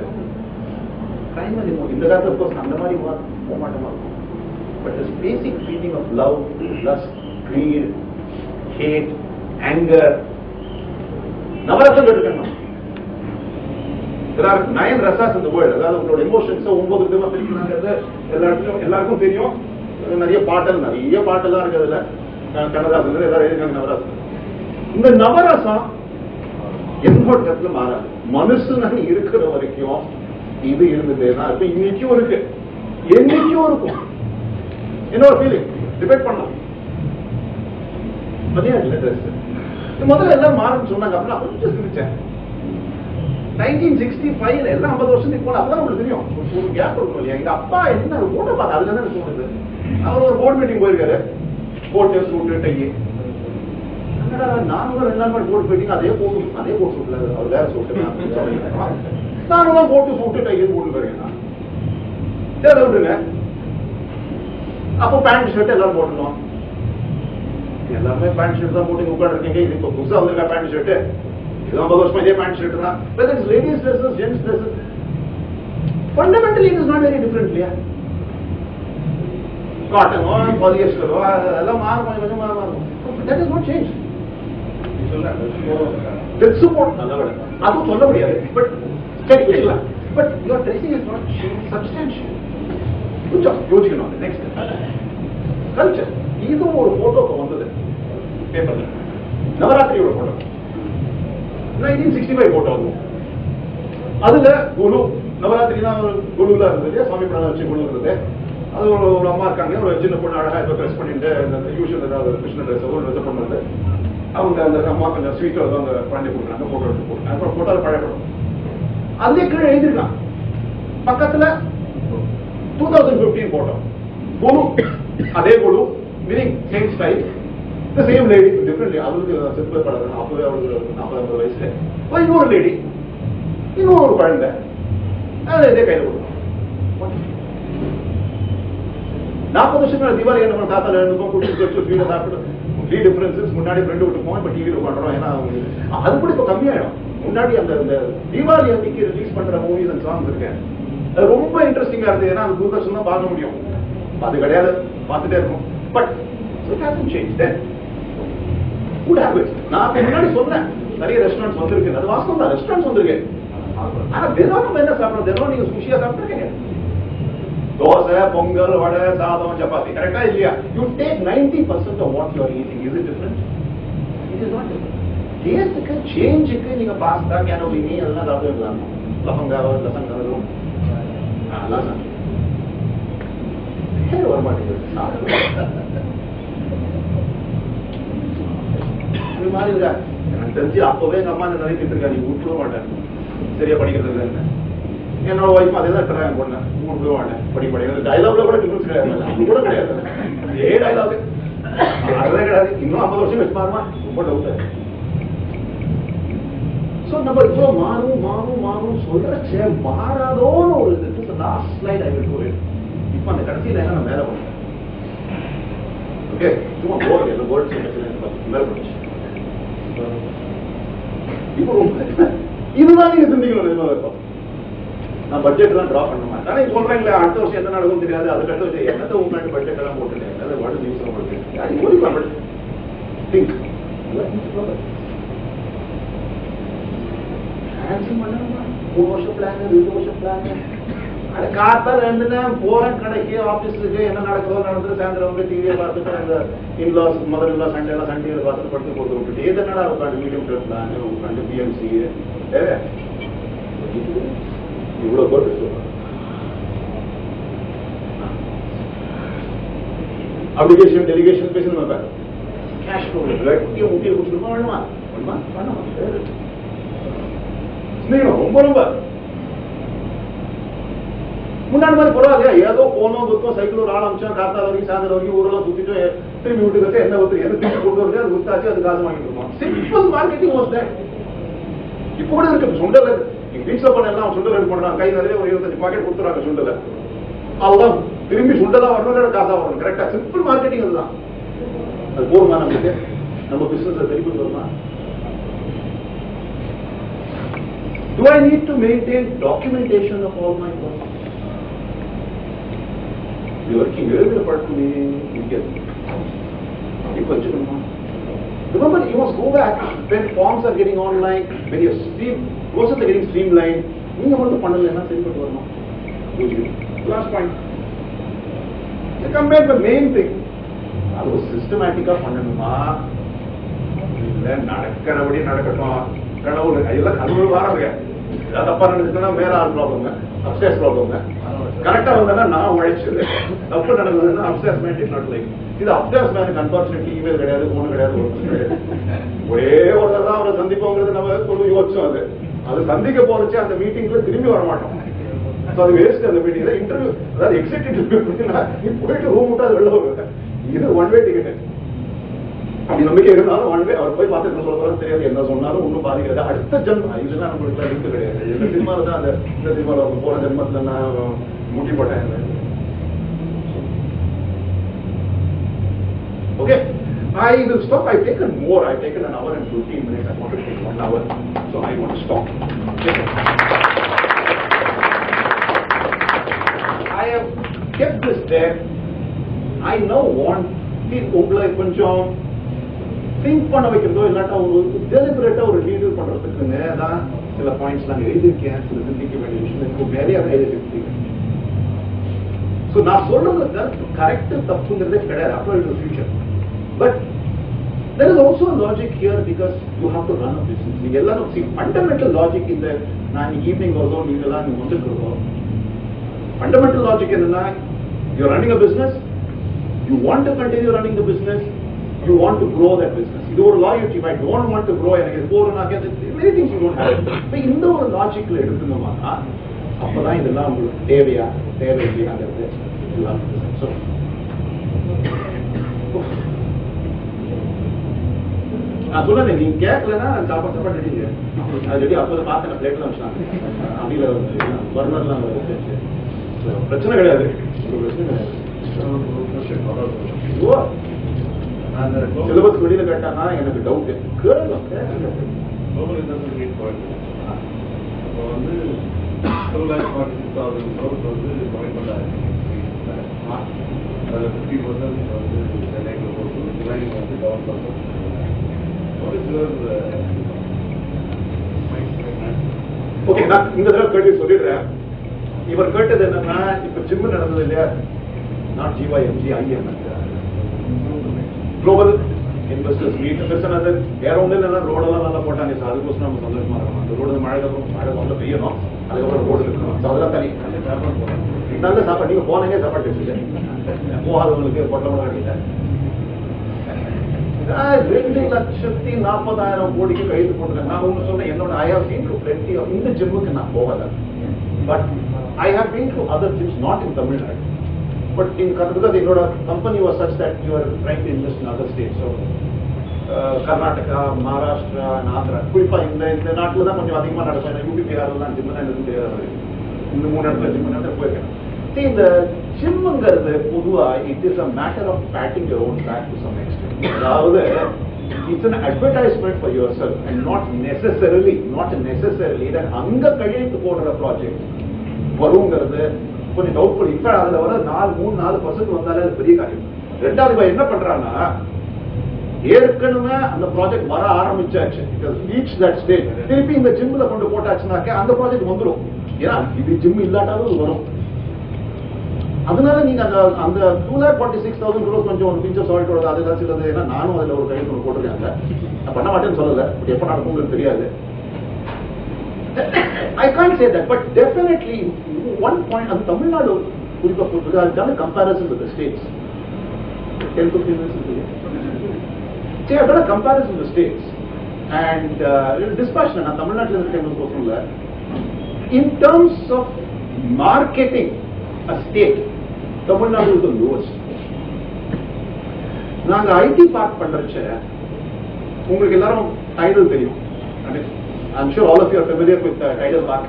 இந்த காலத்துல அந்த மாதிரி போக மாட்டோமா இருக்கும். But this basic feeling of love, lust, greed, hate, anger, நவரசங்கள் இருக்காங்க. There are 9 rasas in the world. அதாவது உங்களோட எமோஷன்ஸ் 9 விதமா பிரிக்கிறாங்கிறது எல்லாருக்கும் தெரியும். நிறைய பாட்டெல்லாம் இருக்கு. அதுல கண்ணதாசன் எல்லாரும் எழுதிருக்காங்க நவரசம். இந்த நவரசம் என்னோட கருத்துல மாறாது. மனுஷன் இருக்கிற வரைக்கும் இது இருந்ததுன்னா இப்ப இன்னைக்கும் இருக்கு, என்னைக்கும் இருக்கும். என்னோட ஃபீலிங் டிபேட் பண்ணலாம். முதல்ல எல்லாம் மாறுன்னு சொன்னாங்க. அப்புறம் கொஞ்சம் சிரிச்சேன். 1965 எல்லாம் 50 வருஷத்துக்கு போல அப்பதான் உங்களுக்கு தெரியும் ஒரு கேப் இருக்கும் இல்லையா. எங்க அப்பா என்ன போட்டோ பார்த்து அதுல தான் தோணுது. அவர் ஒரு போர்டு மீட்டிங் போயிருக்காரு, கோட்டு சூட்டு டை. நானும் 2 நாள் மாதிரி போட்டு போயிட்டீங்க, அதே போட்டு சூட்ல அவர் வேற சூட்டு நானும் தான் போட்டு சூட்டு டை போட்டு போயிருக்கேன். சரி விட்டுருங்க. அப்போ பேண்ட் ஷர்ட் எல்லாரும் போட்டுருந்தோம். எல்லாருமே பேண்ட் ஷர்ட் தான் போட்டு உட்காந்து இருக்கீங்க. இது இப்ப புதுசா வந்திருக்கா பேண்ட் ஷர்ட். 50 வருஷமா இதே பேண்ட் ஷர்ட் தான். whether it's ladies dresses, gents dresses, fundamentally it is not very different இல்லையா. காட்டனோ பாலியஸ்டரோ அதெல்லாம் மாறும், கொஞ்சம் மாறும். that is not change. that's support அது சொல்ல முடியாது. பட் கேட்கலாம். But your dressing is not substantial. கொஞ்சம் யோசிக்கணும். Next culture. இது ஒரு போட்டோ வந்தது பேப்பர்ல, நவராத்திரியோட போட்டோ 1965 போட்டோ. அதுல குழு நவராத்திரி தான் குழுல இருந்தது, சுவாமி பிராணம் வச்சு குழு இருந்தது. அது ஒரு அம்மா இருக்காங்க, ஒரு சின்ன பொண்ணு அழகா இப்போ ட்ரெஸ் பண்ணிட்டு யூஷுவல் ஏதாவது கிருஷ்ண ட்ரெஸ் ஒரு ட்ரெஸ் பண்ணுறது. அவங்க அந்த அம்மா கொஞ்சம் ஸ்வீட்டோ அந்த குழந்தை கொடுக்குறாங்க, போட்டோ எடுத்து போடுறாங்க. அப்புறம் போட்டோ பழைய படம் அதுலேயே கீழே எழுதிருக்கான் பக்கத்துல 2015 போட்டோ. குழு அதே குழு, meaning same style, the same lady, different. அவளுக்கு சிம்பிள் படம் அப்பவே அவளுக்கு 40 வயசுல இன்னொரு லேடி இன்னும் ஒரு குழந்தை இதே கையில் கொடுக்கும். 40 வருஷம் தீபாவளி என்ன தாத்தா எழுந்துக்கும் குடிச்சு வீட சாப்பிட்டு டிஃபரன்சஸ் முன்னாடி ஃப்ரெண்டு விட்டு போவோம், இப்ப டிவியில பண்றோம். ஏன்னா அது கூட இப்ப கம்மியாயிடும். முன்னாடி அந்த தீபாவளி அன்னைக்கு ரிலீஸ் பண்ற மூவிஸ் அண்ட் சாங்ஸ் இருக்கேன், அது ரொம்ப இன்ட்ரெஸ்டிங்கா இருக்கு. ஏன்னா அது தூர்தர்ஷன் தான் பார்க்க முடியும், அது கிடையாது பார்த்துட்டே இருக்கும். But good habits. நான் முன்னாடி சொன்னேன் நிறைய ரெஸ்டாரண்ட்ஸ் வந்திருக்கு, அது வாஸ்தவம் தான், ரெஸ்டாரண்ட்ஸ் வந்திருக்கு. ஆனா தினம் நம்ம என்ன சாப்பிடணும்? தினம் நீங்க சுஷியா சாப்பிட்டுருக்கீங்க, தோசை, பொங்கல், வடை, சாதம், சப்பாத்தி, கரெக்டா இல்லையா? You take 90% of what you are eating. Is it different? It is not different. டேஸ்டுக்கு சேஞ்சுக்கு நீங்க பாஸ்தா, கேனோலினி அதெல்லாம் சாப்பிடுவீங்களா? லவங்காவோ லசங்காவும் அதெல்லாம் வர மாட்டேங்குது. இது மாதிரி இருக்கா? எனக்கு தெரிஞ்சு அப்பவே எங்க அம்மா நினைச்சிட்டு இருக்கா, நீ விட்டுருவ மாட்டேன் சரியா படிக்கிறது இல்லைன்னு. என்னோட ஒய்ஃப் அதே தான் ட்ரை பண்ணேன், விட்டுருவ மாட்டேன் படிக்க. டைலாக்ல கூட டிஃபரன்ஸ் கிடையாது, கூட கிடையாது. ஏ டைலாக் அதெல்லாம் கிடையாது. இன்னும் 50 வருஷம் வச்சு பாருமா, ரொம்ப டவுட். சோ நம்ம இப்போ மாறும் சொல்றச்சே மாறாதோன்னு ஒரு last slide I will do it. இப்போ அந்த கடைசியில என்ன நான் மேல போறேன். ஓகே, சும்மா போர்டு என்ன போர்டு மேல போச்சு. இப்போ இதுதான் நீங்க சிந்திக்கணும். நான் பட்ஜெட் தான் டிரா பண்ண மாட்டேன். ஆனா சொல்றீங்களே அடுத்த வருஷம் என்ன நடக்கும் தெரியாது, அதுக்கு அடுத்த வருஷம் என்னத்தை உங்க பட்ஜெட் எல்லாம் போட்டுட்டேன், அதை வாட் இஸ் யூஸ் பண்றேன் அது முடிக்கலாம். பட் திங்க் பண்ணணுமா? 3 வருஷம் பிளான், 2 வருஷம் பிளான். அது காத்தால 2 நேரம் போறேன் கடைக்கு, ஆபீஸுக்கு, என்ன நடக்குதோ நடந்து சாயந்தரம் வந்து டிவியை பார்த்துட்டு அந்த இன்லாஸ் மதர் இல்லா சண்டேலாம் சண்டே பார்த்துட்டு படுத்து போட்டு விட்டுட்டு இது என்னடா உட்காந்து மீடியம் டேர்ம் பிளான், உட்காந்து பிஎம்சி இவ்வளவு போட்டு சொல்றாங்க. அப்ளிகேஷன் டெலிகேஷன் பேசணும், கேஷ் ஃப்ளோ முட்டியை குடிச்சிருக்கோம். வேணுமா வேணுமா பண்ணணும் ரொம்ப ரொம்ப முன்னாடி மாதிரி பரவாயில்லையா? ஏதோ போனோம் புத்தம் சைக்கிள் ஒரு ஆள் அமிச்சா காத்தால வரைக்கும் சாயந்தரம் வரைக்கும் ஊரெல்லாம் சுத்திட்டு திரும்பி வீட்டுக்கு என்ன ஒருத்தர் எது திரும்பி கொண்டு வருது அது வித்தாச்சு, அது காசு வாங்கிட்டு இருக்கோம். Simple marketing was that. இப்ப கூட இருக்கு. சுண்டல் நீங்க வீட்டுல பண்ண எல்லாம் சுண்டல் ரெடி பண்றாங்க, கை நிறைய ஒரு 25 பாக்கெட் கொடுத்துறாங்க சுண்டல. அவ்வளவுதான், திரும்பி சுண்டலா வரணும், காசா வரணும். கரெக்டா சிம்பிள் மார்க்கெட்டிங் அதுதான். அது போருமா நமக்கு? நம்ம பிசினஸ் திருப்பி வருமா? Do I need to maintain documentation of all my work? The working எழுதுற பழக்கமே இருக்கிறது. இப்போ வச்சுக்கணுமா? Remember, you must go back when forms are getting online, when your process are getting streamlined. நீங்க மட்டும் பண்ணலன்னா சரிப்பட்டு வரணும். Last point. You come back the main thing. அது சிஸ்டமேட்டிக்கா பண்ணணுமா? இல்ல நடக்கிறபடி நடக்கட்டும். கடவுள் இதெல்லாம் கடவுள் வாரங்க. தப்பா நடந்துச்சுன்னா வேற ஆள் ப்ராப்ளம், அப்ஸ்டேர்ஸ் ப்ராப்ளம். கரெக்டா வந்தா நான் உழைச்சது, தப்பு நடந்ததுன்னா upstairs man is not like. இது அப்ஸ்டேர்ஸ் மேனுக்கு அன்பார்ச்சுனேட்லி இமெயில் கிடையாது, போன் கிடையாது, ஒரே ஒரு தான் அவரை சந்திப்போங்கிறது நம்ம சொல்லி யோசிச்சோம். அது சந்திக்க போறச்சு அந்த மீட்டிங்ல திரும்பி வர மாட்டோம். அது வேஸ்ட். அந்த மீட்டிங்ல இன்டர்வியூ, அதாவது எக்ஸிட் இன்டர்வியூ போயிட்டு ரூம் விட்டு அது வெளில வருது. இது ஒன் வே டிக்கெட். அப்படி நம்பிக்கை இருந்தாலும் ஒன் வே அவர் போய் பார்த்துட்டு சொல்ல தெரியாது, என்ன சொன்னாலும் ஒன்றும் பாதிக்கிறது. அடுத்த ஜென்மம் இதுதான் நம்மளுக்கு லிங்க் கிடையாது. இந்த சினிமாவில் தான் இந்த சினிமாவில் போன ஜென்மத்துல நான் முட்டி போட்டேன். Okay, I will stop. I've taken more. I've taken an hour and 15 minutes. I wanted to take 1 hour, so I want to stop. Okay. I have kept this there. I now want உங்களை கொஞ்சம் திங்க் பண்ண வைக்கிறதோ இல்லாட்டா ஒரு டெலிபரேட்டா ஒரு டீடெயில் பண்றதுக்குங்க தான் சில பாயிண்ட்ஸ் நான் எழுதியிருக்கேன். சில சிந்திக்க வேண்டிய விஷயம் எனக்கு நிறைய எழுதிருக்கேன். ஸோ நான் சொல்றது கரெக்ட் தப்புங்கிறதே கிடையாது. அப்புறம் in the future. But there is also a logic here because you have to run a business. நீங்க எல்லாரும் see fundamental logic இந்த நான் ஈவினிங் வருதோ நீங்க எல்லாம் நீங்க வந்துட்டு இருக்கோம். Fundamental logic என்னன்னா, you are running a business, you want to continue running the business, you want to grow that business. இது ஒரு logic. if I don't want to grow, எனக்கு இது போறேன்னா many things you don't have. இப்போ இந்த ஒரு லாஜிக்ல எடுத்துனோம்னா அப்பதான் இதெல்லாம் உங்களுக்கு தேவையா தேவையில்லையாங்கிறது எல்லாம். So நான் சொன்னேன் நீங்க கேட்கலன்னா சாப்பாடு ரெடிங்க அது ரெடி அப்போது பார்த்தேன் பிளேட்லாம் வச்சாங்க அடியில் பர்னர்லாம் வச்சு பிரச்சனை கிடையாது சிலபஸ் வெளியில கேட்டாங்கன்னா எனக்கு டவுட் குளோபல் இண்டஸ்ட்ரியல் மீட் போயிட்டு அப்போ வந்து 2,46,000 crores வந்து கமிட்மெண்ட் ஆயிருக்கு. அதில் 50% வந்து சென்னைக்கு போட்டு ரிமைனிங் வந்து 7%. ஓகே, நான் இந்த தடவை கேள்வி சொல்லிடுறேன். இவர் கேட்டது என்னன்னா, இப்ப ஜிம் நடந்தது இல்லையா, not GYMG IMS global investors meet பெருசானது வேற ஒன்றும் இல்லைன்னா ரோடெல்லாம் நல்லா போட்டாங்க சார். அதுக்கோசம் நம்ம சந்தோஷமா இருக்கணும். அந்த ரோடு மழை வந்து பெய்யணும், அதுக்கப்புறம் ரோடு இருக்கணும். அதெல்லாம் தனி நல்ல சாப்பாடு. நீங்க போனீங்க சாப்பாடு வச்சுக்க போகாதவங்களுக்கு பொட்டை இல்லை. 2,40,000 கோடிக்கு கைது போட்டுருக்காங்க. நான் ஒன்று சொன்னேன், என்னோட I have been to plenty of இந்த ஜிம்முக்கு நான் போகல. But I have been to other gyms, not in Tamil Nadu. But in Karnataka, என்னோட company was such that you are trying to invest in other states. So, Karnataka, Maharashtra, and Andhra. குறிப்பா இந்த நாட்டில் தான் கொஞ்சம் அதிகமாக நடக்கும். UP, பிஹார்லாம் ஜிம் தான் இருந்து இந்த 3 இடத்துல ஜிம் நடத்த போயிருக்கேன். இந்த ஜிம்ங்கிறது பொதுவா it is a matter of patting your own back to some extent. அதாவது it's an advertisement for yourself and not necessarily that அங்க கையெழுத்து போடுற ப்ராஜெக்ட் வருங்கிறது கொஞ்சம் டவுட்ஃபுல். இப்ப அதுல வர 3-4% வந்தாலே அது பெரிய காரியம். ரெண்டாவது என்ன பண்றாங்கன்னா, ஏற்கனவே அந்த ப்ராஜெக்ட் வர ஆரம்பிச்சாச்சு, திருப்பி இந்த ஜிம்ல கொண்டு போட்டாச்சுனாக்க அந்த ப்ராஜெக்ட் வந்துடும். ஏன்னா இது ஜிம் இல்லாட்டாலும் வரும். அதனால நீங்க அந்த 2,46,000 crores கொஞ்சம் பிஞ்சர் சால்ட்டோட அதுதான் சிலது. ஏன்னா நானும் அதுல ஒரு கையெழுத்து போட்டிருக்காங்க. நான் பண்ண மாட்டேன்னு சொல்லல, எப்ப நடக்கும்னு தெரியாது. I can't say that, but definitely one point on Tamil Nadu, I've done a comparison with the states. 10-15 minutes into it. See, I've done a comparison with the states, and dispassionate. I'm Tamil Nadu in terms of marketing a state, Tamil Nadu is the lowest. நாங்க ஐடி பார்க் பண்றச்ச உங்களுக்கு எல்லாரும் டைடல் தெரியும். I'm sure all of you are familiar with Tidal Park.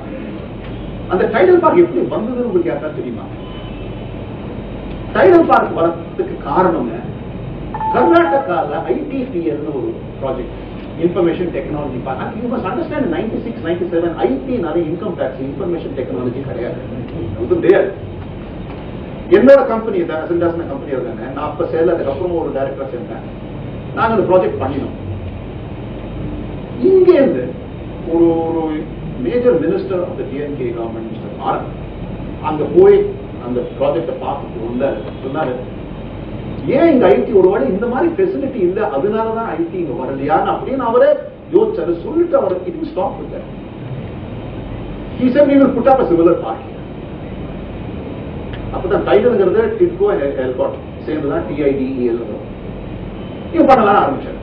அந்த டைடல் பார்க் எப்படி வந்ததுன்னு உங்களுக்கு யாரா தெரியுமா? டைடல் பார்க் வரதுக்கு காரணம் கர்நாடகால ITPL ஒரு project, information technology park. You must understand 96-97 IT நிறைய இன்கம் டாக்ஸ், இன்ஃபர்மேஷன் டெக்னாலஜி கிடையாது. என்னோட கம்பெனி கம்பெனி இருக்காங்க. நான் அப்ப சேல, அதுக்கப்புறம் ஒரு டைரக்டரா சேர்ந்தேன். நாங்க அந்த ப்ராஜெக்ட் பண்ணினோம். இங்க இருந்து ஒரு major minister of the DMK government, mister Anand, அங்க போய் அந்த ப்ராஜெக்டை பார்த்துட்டு சொன்னாரு, ஏன் இங்க ஐடி ஒருவேளை இந்த மாதிரி ஃபெசிலிட்டி இல்ல, அதனாலதான் ஐடி இங்க வரலையான்னு அப்படின்னு அவரே யோசிச்சாரு. சொல்லிட்டு அவர் இட் ஸ்டாப் விட்டார். He said we will put up a similar park. அப்பதான் டைடல்ங்கிறது டிட்கோ எல்காட் சேர்ந்துதான் TIDEL இது பண்ணலாம் ஆரம்பிச்சாரு.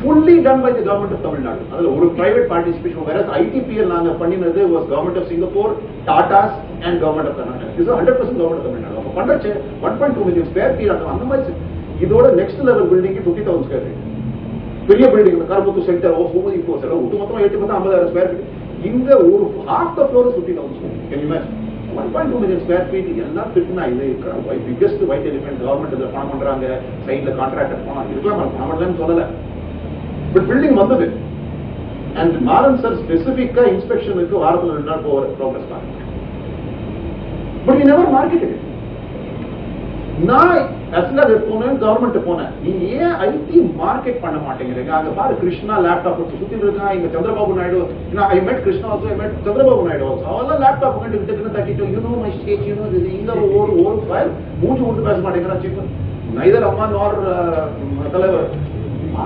Fully done by the government of Tamil Nadu. அதுல ஒரு private participation. Whereas ITPL நாங்க பண்ணினது was government of Singapore, Tatas and government of Karnataka. This is 100% government of Tamil Nadu. அப்ப பண்றச்சே 1.2 million square feet. அந்த மாதிரி இதோட next level building 50,000 square feet. பெரிய பில்டிங், கரும்புத்து சென்டர், ஹோமதி கோர்ஸ் எல்லாம் ஒட்டுமொத்தமா 50,000 square feet. இந்த ஒரு half the floor is 50,000 square feet. Can you imagine? 1.2 million square feet எல்லாம் பிரிச்சுனா இது பிக்கஸ்ட் ஒயிட் எலிஃபென்ட். கவர்மெண்ட் இதை பணம் பண்றாங்க, சைட்ல கான்ட்ராக்டர் பணம் இருக்கலாம், பணம் பண்ணலன்னு சொல்லல. பட் பில்டிங் வந்தது. அண்ட் மாறன் சார் ஸ்பெசிபிக்கா இன்ஸ்பெக்ஷனுக்கு வாரத்தில் 2 நாள் போகிற ப்ரோக்ரஸ் தான். But you never marketed. நான் ஆக்சுவலா போனேன், கவர்மெண்ட் போனேன், நீங்க ஏன் ஐடி மார்க்கெட் பண்ண மாட்டேங்கிறீங்க? அங்க பாரு கிருஷ்ணா லேப்டாப் சுத்தி இருக்கான். இங்க சந்திரபாபு நாயுடு, ஐ மெட் கிருஷ்ணா ஆல்சோ, ஐ மெட் சந்திரபாபு நாயுடு ஆல்சோ. அவெல்லாம் லேப்டாப் கண்டு தட்டிட்டு you know my state, you know இது இங்க ஒரு ஃபைல் மூச்சு விட்டு பேச மாட்டேங்கிறான். சீஃப் நைதர் அம்மா நார் தலைவர்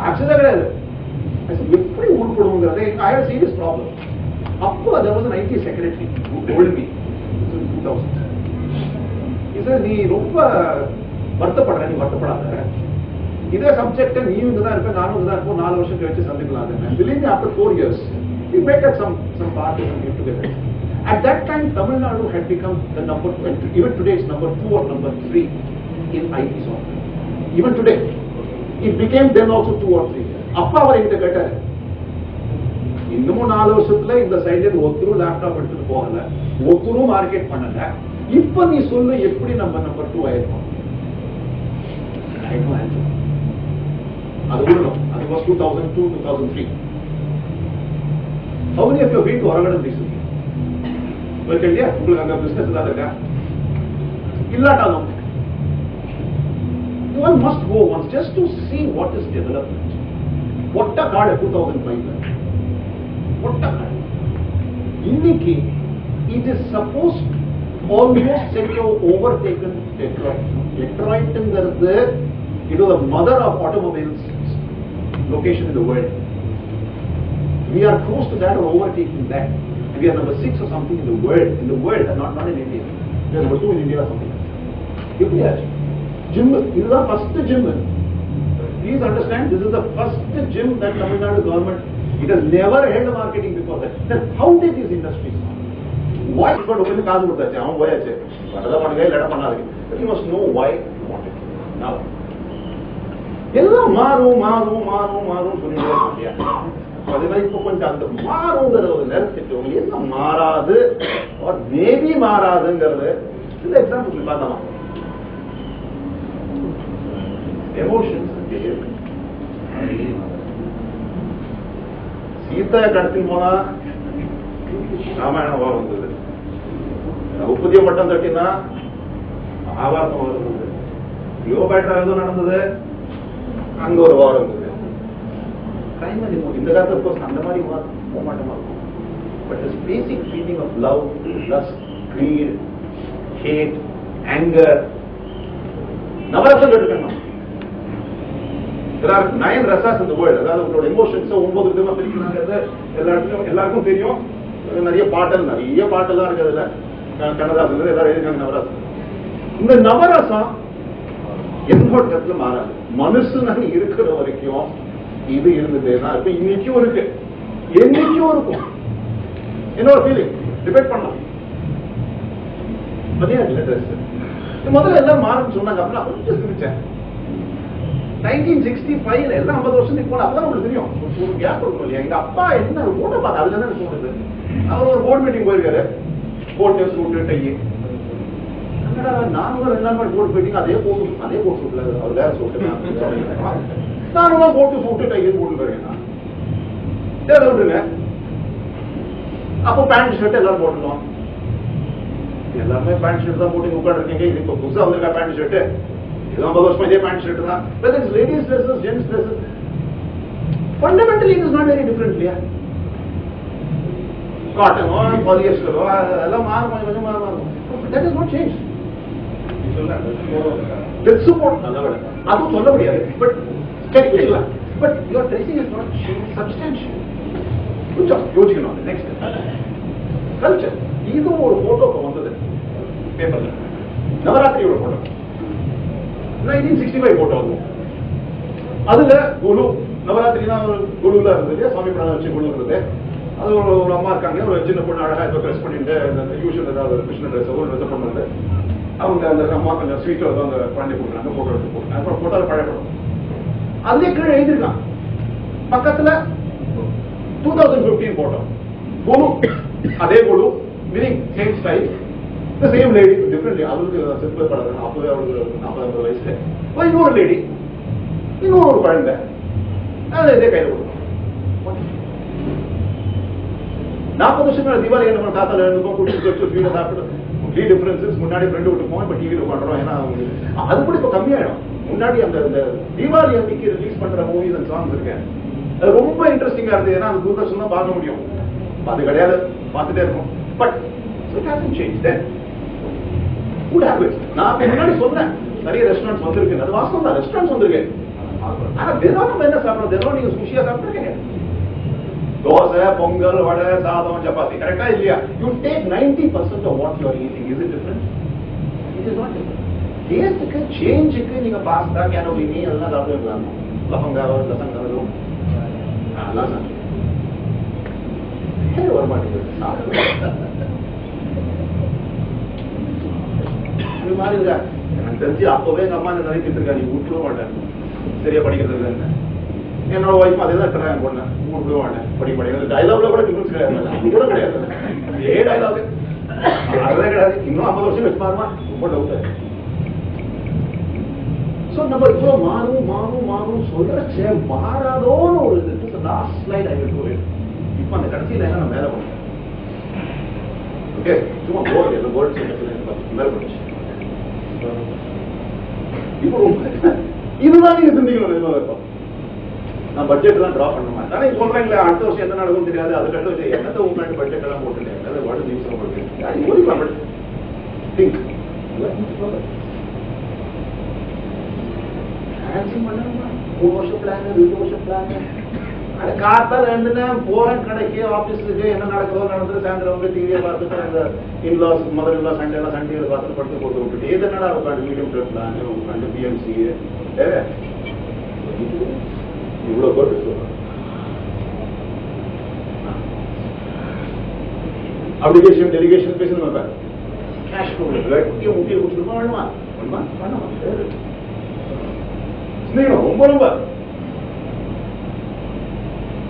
ஆக்சுவலா கிடையாது. எப்படி உருப்படுங்கிறதே ஐ ஹேவ் சீரியஸ் ப்ராப்ளம். அப்போ there was an IT secretary who told me in 2000, he said நீ ரொம்ப வருத்தப்படுற, நீ வருத்தப்படாத, இதே சப்ஜெக்ட் நீயும் இங்கதான் இருப்ப, நானும் இங்கதான் இருப்போம், 4 வருஷம் கழிச்சு சந்திக்கலாம். Believe me, after 4 years we met at some party and get together. At that time Tamil Nadu had become the number 2, even today it's number 2 or number 3 in IT software. Even today It became then also 2 or 3 years. அப்பா அவர் என்கிட்ட கேட்டாரு, இன்னமும் 4 வருஷத்துல இந்த சைட்ல ஒருத்தரும் லேப்டாப் எடுத்துட்டு போகல, ஒருத்தரும் மார்க்கெட் பண்ணல, இப்ப நீ சொல்லு எப்படி நம்ம நம்பர் 2 ஆயிருக்கோம்? அது விடணும். அது was 2002, 2003. How many of you have been to Oragadam recently? இல்லையா? உங்களுக்கு அங்க பிசினஸ் தான் இருக்கா? இல்லாட்டாலும் one must go once just to see what is development. What a card 2005. What a card. Inniki, it is supposed almost said to have overtaken Detroit. Detroit it was the mother of automobiles location in the world. We are close to that or overtaking that. And we are number 6 or something in the world, and not in India. We are number 2 in India or something. Gym, this is the first gym. Please understand, this is the first gym that Tamil Nadu government, it has never held a marketing before that. Then how did these industries come? Why? But open kaadu kodtache, avan voyache. Vadala pannunga illada pannadhu. You must know why you want it. Now, எல்லாம் மாறும் சொல்லிட்டே இருக்கியா? அதனால இப்ப கொஞ்சம் அந்த மாறுங்கிற ஒரு நேரத்துக்கு உங்களுக்கு என்ன மாறாது மேபி மாறாதுங்கிறது சில எக்ஸாம்பிள் பார்க்கலாம். எமோஷன்ஸ் சீதா கடத்தி போனா ராமாயணம் வாரம் வந்தது, உப்புதிய மட்டம் தட்டினா மகாபாரதம் வந்தது, யோபேட்டா எதுவும் நடந்தது, அங்க ஒரு வாரம் இருந்தது. இந்த காலத்துல அந்த மாதிரி போக மாட்டோமா இருக்கும். But this basic feeling of love, lust, greed, hate, anger, நவரசம் கேட்டுக்கணும். There are 9 rasas in the world. அதாவது உங்களோட எமோஷன்ஸ் 9 விதமா பிரிக்கிறாங்கிறது எல்லாருக்கும் தெரியும். நிறைய பாட்டெல்லாம் இருக்கிறதுல கண்ணதாசன் எல்லாரும் எழுதிருக்காங்க நவரசம். இந்த நவரசம் எந்த இடத்துல மாறாது. மனுஷனாக இருக்கிற வரைக்கும் இது இருந்ததுன்னா இப்ப இன்னைக்கும் இருக்கு, என்னைக்கும் இருக்கும். என்னோட ஃபீலிங் டிபேட் பண்ணலாம். முதல்ல எல்லாம் மாறுன்னு சொன்னாங்க. அப்புறம் கொஞ்சம் சிரிச்சேன். 1965 எல்லாம் 50 வருஷத்துக்கு போன அப்பதான் உங்களுக்கு தெரியும். ஒரு கேப் இருக்கும் இல்லையா? எங்க அப்பா என்ன போட்ட பார்த்து அதுல தான் சொல்றது. அவர் ஒரு போர்டு மீட்டிங் போயிருக்காரு, கோட்டு சூட்டு டை. நானும் 2 நாள் மாதிரி போட்டு போயிட்டீங்க, அதே போட்டு சூட்ல அவர் வேற சூட்டு, நானும் போட்டு சூட்டு டை போட்டு போயிருக்கேன். விட்டுருங்க. அப்போ பேண்ட் ஷர்ட் எல்லாரும் போட்டுருந்தோம். எல்லாருமே பேண்ட் ஷர்ட் தான் போட்டு உட்காந்து இருக்கீங்க. இது இப்ப புதுசா வந்திருக்கா பேண்ட் ஷர்ட்? 50 வருஷமா இதே பேண்ட் ஷர்ட் தான். Whether it's ladies dresses, gents dresses, fundamentally it is not very different இல்லையா? காட்டனோ பாலியஸ்டரோ அதெல்லாம் கொஞ்சம் மாறும். That is not changed. அதுவும் சொல்ல முடியாது. But but your dressing is not changed substantial. கொஞ்சம் யோசிக்கணும். Next culture. இதுவும் ஒரு போட்டோ வந்தது பேப்பர்ல, நவராத்திரியோட போட்டோ, 1965 போட்டோ. அதுல குழு நவராத்திரினா குழுல இருந்தது, சுவாமி பிராணம் வச்சு குழு இருந்தது. அது ஒரு அம்மா இருக்காங்க, ஒரு சின்ன பொண்ணு அழகா இப்போ ட்ரெஸ் பண்ணிட்டு யூஷுவல் ஏதாவது கிருஷ்ண ட்ரெஸ் ஒரு ட்ரெஸ் பண்ணுறது. அவங்க அந்த அம்மா கொஞ்சம் ஸ்வீட்டில் வந்து அந்த குழந்தை கொடுக்குறாங்க, போட்டோ எடுத்து போடுறாங்க. அப்புறம் போட்டோ பழைய படம் அதுலேயே கீழே எழுதிருக்கான் பக்கத்துல 2015 போட்டோ. குழு அதே குழு, meaning same style, the same lady, differently. அவருக்கு சிம்பிள் படம் அப்பவே அவருக்கு 40 வயசு. இன்னொரு லேடி, இன்னொரு குழந்தை, அதை இதே கையில் கொடுக்கும். 40 வருஷம் தீபாவளி என்ன தாத்தால இருந்துக்கும் குடிச்சு வீட சாப்பிட்டு த்ரீ டிஃபரன்சஸ். முன்னாடி ஃப்ரெண்டு விட்டு போவோம், இப்போ டிவியில் உட்காந்துறோம். ஏன்னா அது கூட இப்போ கம்மியாயிடும். முன்னாடி அந்த தீபாவளி அன்னைக்கு ரிலீஸ் பண்ற மூவிஸ் அண்ட் சாங்ஸ் இருக்கேன், அது ரொம்ப இன்ட்ரெஸ்டிங்கா இருந்தது. ஏன்னா அது தூர்தர்ஷன் தான் பார்க்க முடியும், அது கிடையாது, பார்த்துட்டே இருக்கும். But it hasn't changed then. Good habits. நான் முன்னாடி சொன்னேன் நிறைய ரெஸ்டாரண்ட்ஸ் வந்திருக்கு, அது வாஸ்தவம் தான், ரெஸ்டாரண்ட்ஸ் வந்திருக்கு. ஆனா தினம் நம்ம என்ன சாப்பிடுறோம்? தினம் நீங்க சுஷியா சாப்பிட்டுருக்கீங்க, தோசை, பொங்கல், வடை, சாதம், சப்பாத்தி, கரெக்டா இல்லையா? You take 90% of what you are eating. Is it different? It is not different. டேஸ்டுக்கு சேஞ்சுக்கு நீங்க பாஸ்தா, கேனோலினி அதெல்லாம் சாப்பிடுவீங்களா? லவங்காவோ லசங்காவோ அதெல்லாம் சாப்பிட்டு வர மாட்டேங்குது. மாதிரி இருக்கா எனக்கு தெரிஞ்சு அப்பவே எங்க அம்மா நினைச்சிட்டு இருக்கா, நீ விட்டுருவ மாட்டேன். சரியா படிக்கிறது இல்லைன்னு. என்னோட ஒய்ஃப் அதே தான் ட்ரை பண்ணேன், கூப்பிடுவாங்க படிக்க டைலாக்ல கூட டிஃபரன்ஸ் கிடையாது, அது கூட கிடையாது, ஏ டைலாக் அதுதான் கிடையாது. இன்னும் 50 வருஷம் வச்சு பாருமா, ரொம்ப டவுட். ஸோ நம்ம இப்போ மாறும் மாறும் மாறும் சொல்றச்சே மாறாதோன்னு ஒரு இது லாஸ்ட் ஸ்லைட் ஆகிட்டு. இப்போ அந்த கடைசியில் என்ன நான் மேலே போனேன். ஓகே, சும்மா போர்டு எல்லாம் போர்டு மேலே போச்சு. இப்போ இதுதான் நீங்க சிந்திக்கணும். நான் பட்ஜெட் எல்லாம் டிரா பண்ண மாட்டேன். ஆனா சொல்றீங்களே அடுத்த வருஷம் என்ன நடக்கும் தெரியாது, அது கட்ட வச்சு என்னத்தை உங்க பட்ஜெட் எல்லாம் போட்டுட்டேன். What is use of budget? Think பண்ணணுமா? 3 வருஷம் பிளான், 2 வருஷம் பிளான். அது காத்தால இருந்துன்னா போறேன் கடைக்கு, ஆபீஸுக்கு, என்ன நடக்கிறதோ நடந்தது. சாயந்தரம் வந்து டிவியை பார்த்துட்டு அந்த இன்லாஸ் மதர் இல்லா சண்டே சண்டேல பார்த்துட்டு படுத்து போட்டு விட்டுட்டு இது என்னடா உட்காந்து மீடியம் ட்ரெட் பிளான், உட்காந்து பிஎம்சி இவ்வளவு போட்டு சொல்றேன். அப்ளிகேஷன் டெலிகேஷன் பேசணும். கேஷ் முக்கிய முக்கிய கொடுத்துருமா வேணுமா வேணுமா வேணாமா ரொம்ப ரொம்ப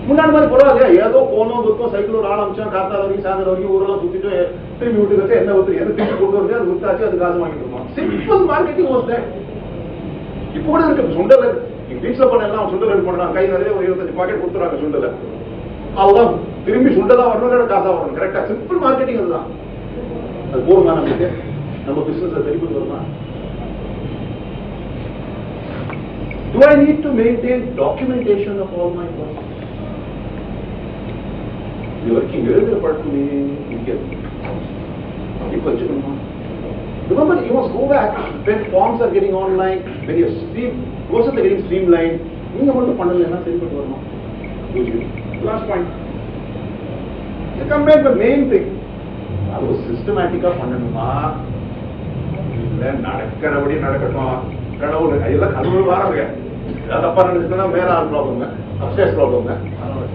முன்னாடி மாதிரி பரவாயில்லையா? ஏதோ போனோம் துக்கம் சைக்கிள் ஒரு ஆள் அமிச்சோம், காத்தால வரைக்கும் சாயந்தரம் வரைக்கும் ஊரெல்லாம் சுத்திட்டு திரும்பி வீட்டுக்கு வச்சு என்ன ஒருத்தர் எது திரும்பி கொண்டு வந்து அது வித்தாச்சு, அது காசு வாங்கிட்டு இருக்கோம். Simple marketing was that. இப்போ கூட இருக்கு. சுண்டல் நீங்க வீட்டுல பண்ண எல்லாம் சுண்டல் ரெடி பண்றாங்க, கை நிறைய ஒரு 25 பாக்கெட் கொடுத்துறாங்க சுண்டல். அவ்வளவுதான், திரும்பி சுண்டலா வரணும், காசா வரணும். கரெக்டா சிம்பிள் மார்க்கெட்டிங் அதுதான். அது போருமா நமக்கு? நம்ம பிசினஸ் திருப்பி வருமா? Do I need to maintain documentation of all my work? The working எழுதுற பழக்கமே இருக்கிறது. இப்போ வச்சுக்கணுமா? Remember, you must go back when forms are getting online, when your process are getting streamlined. நீங்க மட்டும் பண்ணலன்னா சரிப்பட்டு வரணும். Last point. To come back the main thing. அது சிஸ்டமேட்டிக்கா பண்ணணுமா? இல்ல நடக்கிறபடி நடக்கட்டும். கடவுள் எல்லாம் கடவுள் வாரங்க. தப்பா நடந்துச்சுன்னா வேற ஆள் ப்ராப்ளம், அப்ஸ்டேர்ஸ் ப்ராப்ளம்.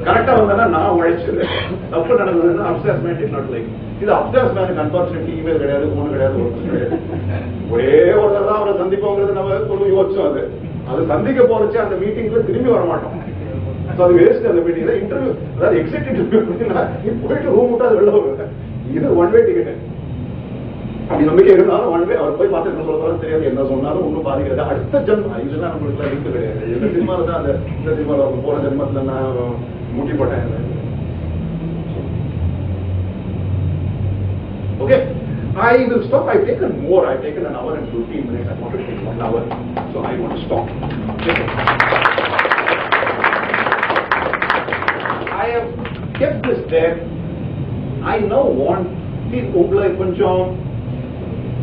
கரெக்டா வந்தா நான் உழைச்சது, தப்பு நடந்ததுன்னா upstairs man is not like. இது அப்ஸ்டேர்ஸ் மேனுக்கு அன்பார்ச்சுனேட்லி இமெயில் கிடையாது, போன் கிடையாது, ஒன்றும் கிடையாது. ஒரே ஒருத்தர் தான் அவரை சந்திப்போங்கிறது நம்ம சொல்லி யோசிச்சோம். அது சந்திக்க போறச்சு அந்த மீட்டிங்ல திரும்பி வர மாட்டோம். அது வேஸ்ட். அந்த மீட்டிங்ல இன்டர்வியூ, அதாவது எக்ஸிட் இன்டர்வியூ போயிட்டு ரூம் விட்டு அது வெளில வருது. இது ஒன் வே டிக்கெட். அப்படி நம்பிக்கை இருந்தாலும் ஒன் வே அவர் போய் பார்த்து என்ன சொல்றாரு தெரியாது, என்ன சொன்னாலும் ஒன்றும் பாதிக்கிறது. அடுத்த ஜென்மம் இதுதான் நம்மளுக்கு லிங்க் கிடையாது. இந்த சினிமால தான் இந்த சினிமால போன ஜென்மத்துல நான் முட்டி போட்டேன். Okay, I will stop. I've taken more. I've taken an hour and 15 minutes. I wanted to take 1 hour, so I want to stop. Okay. I have kept this there. I now want உங்களை கொஞ்சம்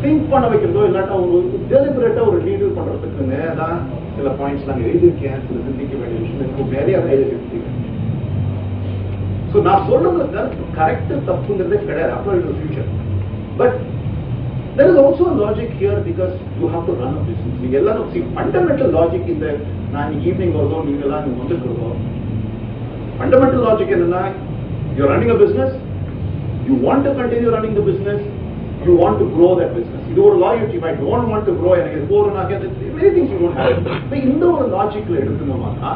திங்க் பண்ண வைக்கிறதோ இல்லாட்டா ஒரு டெலிபரேட்டா ஒரு டீடெயில் பண்றதுக்குன்னு தான் சில பாயிண்ட்ஸ் நான் எழுதியிருக்கேன். சில சிந்திக்க வேண்டிய விஷயம் நிறைய எழுதிருக்கேன். ஸோ நான் சொல்றது கரெக்ட் தப்புங்கிறதே கிடையாது. அப்புறம் in future but there is also a logic here because you have to run a business. நீங்க எல்லாரும் see fundamental logic இந்த நான் ஈவினிங் வருதோ நீங்க எல்லாம் நீங்க வந்துட்டு இருக்கோம். Fundamental logic என்னன்னா you're running a business, you want to continue running the business, you want to grow that business. இது ஒரு loyalty. If I don't want to grow, எனக்கு இது போறனாக்க many things you don't have. இப்போ இந்த ஒரு லாஜிக்ல எடுக்கணுமானா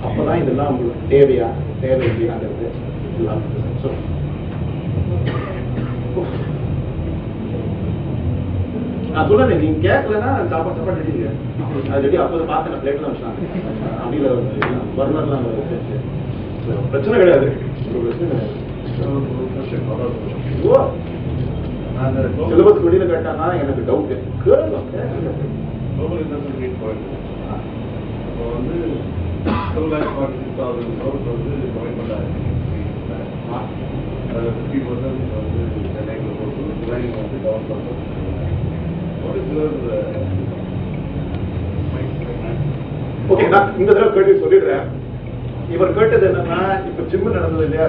அப்பதான் இதெல்லாம் உங்களுக்கு தேவையா தேவையில்லையாங்கிறது எல்லாம். நான் சொல்றேன், நீங்க கேட்கலன்னா சாப்பாடு ரெடி. அது ரெடி அப்போது பார்த்தேன், பிளேட்லாம் வச்சாங்க. அப்படியில பர்னர்லாம் பிரச்சனை கிடையாது. சிலபஸ் வெளியில கேட்டானா எனக்கு டவுட். குளோபல் இன்வெஸ்ட்மெண்ட் மீட் போயிட்டு வந்து 2,46,000 crores வந்து கமிட்மெண்ட் ஆயிருக்கு. அதில் 50% வந்து சென்னைக்கு போட்டு டிவைனிங் வந்து கவர்மெண்ட். ஓகே, நான் இந்த தடவை கேட்டு சொல்லிடுறேன். இவர் கேட்டது என்னன்னா, இப்ப ஜிம் நடந்தது இல்லையா,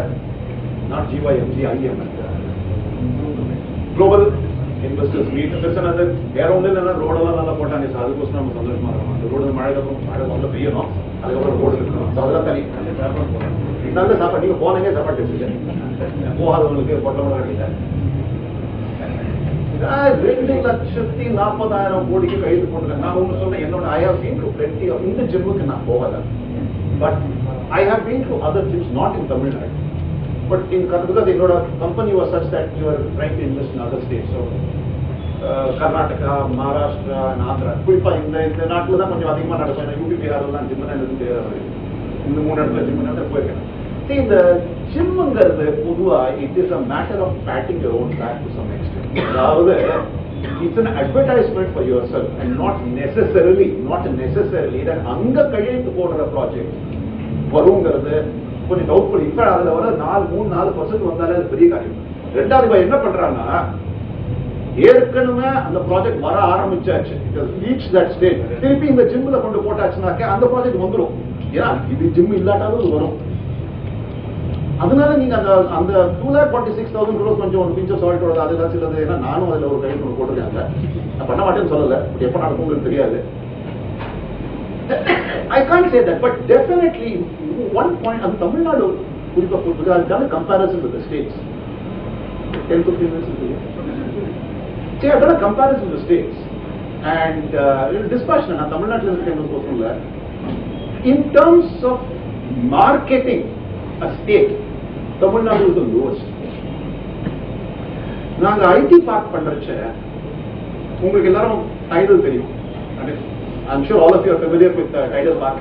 not GYMG, IMF global investors meet. பிரச்சனை வேற ஒண்ணு இல்லைன்னா ரோடெல்லாம் நல்லா போட்டாங்க. அதுக்கோசம் நம்ம சந்தோஷமா இருக்கணும். அந்த ரோடு மழை வந்து பெய்யணும், அதுக்கப்புறம் ரோடு இருக்கணும். அதெல்லாம் தனி நல்ல சாப்பாடு. நீங்க போனீங்க சாப்பாடு வச்சுக்க, போகாதவங்களுக்கு பொட்டை கிடைக்கல. 2,40,000 கோடிக்கு கைது போட்டுருக்கேன். நான் ஒன்று சொன்னேன், என்னோட I have been to plenty of இந்த ஜிம்முக்கு நான் போகல. But I have been to other gyms, not in Tamil Nadu. But in Karnataka, என்னோட company was such that you are trying to invest in other states. So, Karnataka, Maharashtra, and Andhra. குறிப்பா இந்த நாட்டில் தான் கொஞ்சம் அதிகமாக நடக்கும். யூபி பிஹார்லாம் ஜிம் இந்த 3 இடத்துல ஜிம் போயிருக்கேன். இந்த ஜிம்ங்கிறது பொதுவா it is a matter of patting your own back to some extent. அதாவது it's an advertisement for yourself and not necessarily that அங்க கையெழுத்து போடுற ப்ராஜெக்ட் வருங்கிறது கொஞ்சம் டவுட்ஃபுல். இப்ப அதுல வர 3-4% வந்தாலே அது பெரிய காரியம். ரெண்டாவது என்ன பண்றாங்கன்னா, ஏற்கனவே அந்த ப்ராஜெக்ட் வர ஆரம்பிச்சாச்சு, ரீச் தட் ஸ்டேஜ், திருப்பி இந்த ஜிம்ல கொண்டு போட்டாச்சுனாக்க அந்த ப்ராஜெக்ட் வந்துடும். ஏன்னா இது ஜிம் இல்லாட்டாலும் வரும். அதனால நீங்க அந்த 2,46,000 crores கொஞ்சம் பிஞ்சர் சால்ட்டோட அதுதான் சிலது. ஏன்னா நானும் அதுல ஒரு கையில் போட்டிருக்காங்க. நான் பண்ண மாட்டேன்னு சொல்லல, எப்ப நடக்கும்னு தெரியாது. I can't say that, but definitely one point, and Tamil Nadu, because I've done a comparison with the states. 10-15 minutes into it. See, I've done a comparison with the states, and dispassionate. And Tamil Nadu is in terms of marketing a state, Tamil Nadu is the lowest. நாங்க ஐடி பார்க் பண்றச்ச உங்களுக்கு எல்லாரும் டைடல் தெரியும். I'm sure all of you are familiar with Tidal Park.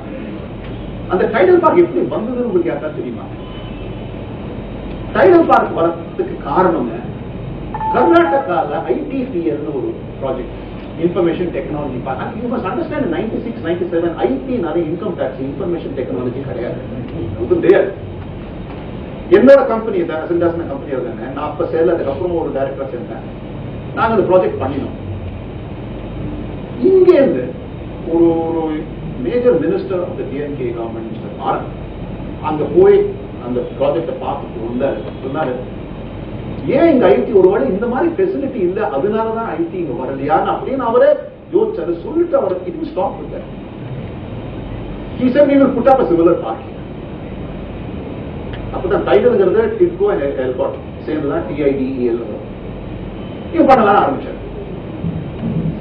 அந்த டைடல் பார்க் எப்படி வந்ததுன்னு உங்களுக்கு யாரா தெரியுமா? டைடல் பார்க் வரதுக்கு காரணம் கர்நாடகால ITPL ஒரு project, information technology park. You must understand 96-97 IT நிறைய இன்கம் டாக்ஸ், இன்ஃபர்மேஷன் டெக்னாலஜி கிடையாது. என்னோட கம்பெனி சிண்டாஸ்ன கம்பெனி இருந்தாங்க. நான் அப்ப சேல, அதுக்கப்புறம் ஒரு டைரக்டரா சேர்ந்தேன். நாங்க அந்த ப்ராஜெக்ட் பண்ணினோம். இங்க இருந்து ஒரு major minister of the DMK government, mister R, அங்க போய் அந்த ப்ராஜெக்டை பார்த்துட்டு சொன்னாரு, ஏன் இங்க ஐடி ஒருவேளை இந்த மாதிரி ஃபெசிலிட்டி இல்ல, அதனாலதான் ஐடி இங்க வரலையான்னு அப்படின்னு அவரே யோசிச்சாரு. சொல்லிட்டு அவர் it will stop with that. He said we will put up a similar park. அப்பதான் டைடல்ங்கிறது டிட்கோ அண்ட் எல்காட் சேர்ந்துதான் TIDEL இது பண்ணலாம் ஆரம்பிச்சாரு.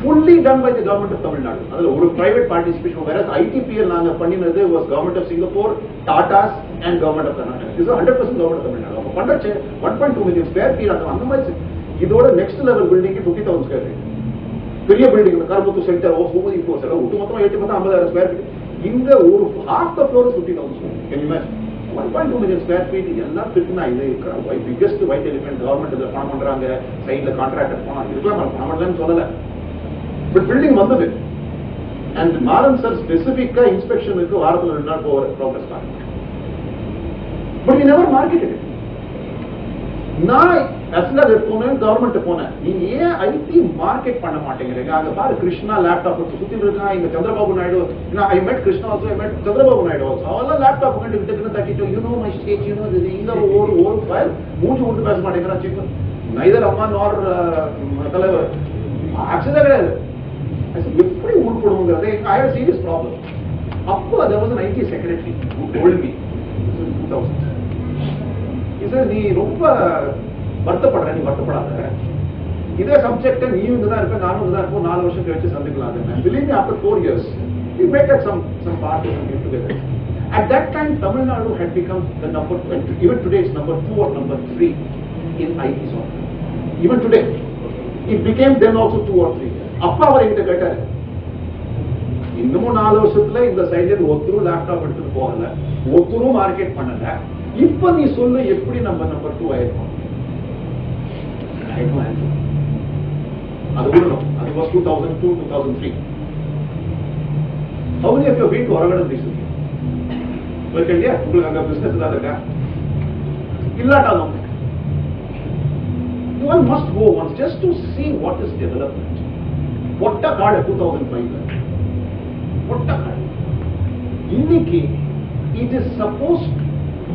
Fully done by the government of Tamil Nadu. அதுல ஒரு private participation. Whereas ITPL நாங்க பண்ணினது was government of Singapore, Tatas and government of Karnataka. This is 100% government of Tamil Nadu. அப்ப பண்றச்சே 1.2 million square feet. அந்த மாதிரி இதோட next level building 50,000 square feet. பெரிய பில்டிங், கரும்புத்து சென்டர், சோமதி ஃப்ளோர் எல்லாம் ஒட்டு மொத்தமா 50,000 square feet. இந்த ஒரு half the floor is 50,000 square feet. Can you imagine? 1.2 million square feet எல்லாம் இருக்குன்னா இது பிகெஸ்ட் ஒயிட் எலிஃபென்ட். கவர்மெண்ட் இதை பணம் பண்றாங்க, சைட்ல கான்ட்ராக்டர் பணம் இருக்கலாம், பணம் பண்ணலன்னு சொல்லல. பட் பில்டிங் வந்தது. அண்ட் மாறன் சார் ஸ்பெசிபிக்கா இன்ஸ்பெக்ஷனுக்கு வாரத்தில் 2 நாள் போகிற ப்ராக்ரஸ் தான். But you never marketed. நான் அஸ்லாத் போனேன், கவர்மெண்ட் போனேன், நீங்க ஏன் ஐடி மார்க்கெட் பண்ண மாட்டேங்கிறீங்க? அங்க பாரு கிருஷ்ணா லேப்டாப் சுத்தி இருக்கான். இங்க சந்திரபாபு நாயுடு, ஐ மெட் கிருஷ்ணா ஆல்சோ, ஐ மெட் சந்திரபாபு நாயுடு ஆல்சோ. அவெல்லாம் லேப்டாப் கிட்ட தட்டிட்டு you know my state, you know இது இந்த ஒரு ஃபைல் மூச்சு விட்டு பேச மாட்டேங்கிறான். சீஃப் நைதர் அம்மா நார் தலைவர் ஆக்சுவலா கிடையாது. எப்படி உருப்படுங்கிறதே ஐ ஹேவ் சீரியஸ் ப்ராப்ளம். அப்போ there was an IT secretary who told me 2000 நீ ரொம்ப வருத்தப்படுற, நீ வருத்தப்படாத, இதே சப்ஜெக்ட் நீயும் இங்கதான் இருப்ப, நானும் இங்கதான் இருப்போம், 4 வருஷம் கழிச்சு சந்திக்கலாம். Believe me, after 4 years we met at some party and get together. At that time Tamil Nadu had become the number, even today it's number 2 or number 3 in IT software. Even today it became then also 2 or 3. அப்பா அவர் என்கிட்ட கேட்டாரு, இன்னமும் 4 வருஷத்துல இந்த சைட்ல ஒருத்தரும் லேப்டாப் எடுத்துட்டு போகல, ஒருத்தரும் மார்க்கெட் பண்ணல, இப்ப நீ சொல்லு எப்படி நம்ம நம்பர் 2 ஆயிருக்கோம்? அது விடணும். அது was 2002, 2003. How many of you have been to Oragadam recently? இல்லையா? உங்களுக்கு அங்க பிசினஸ் தான் இருக்கா? இல்லாட்டாலும் you all must go once just to see what is development. பொட்ட காடு 2005 பொட்ட காடு இன்னைக்கு it is supposed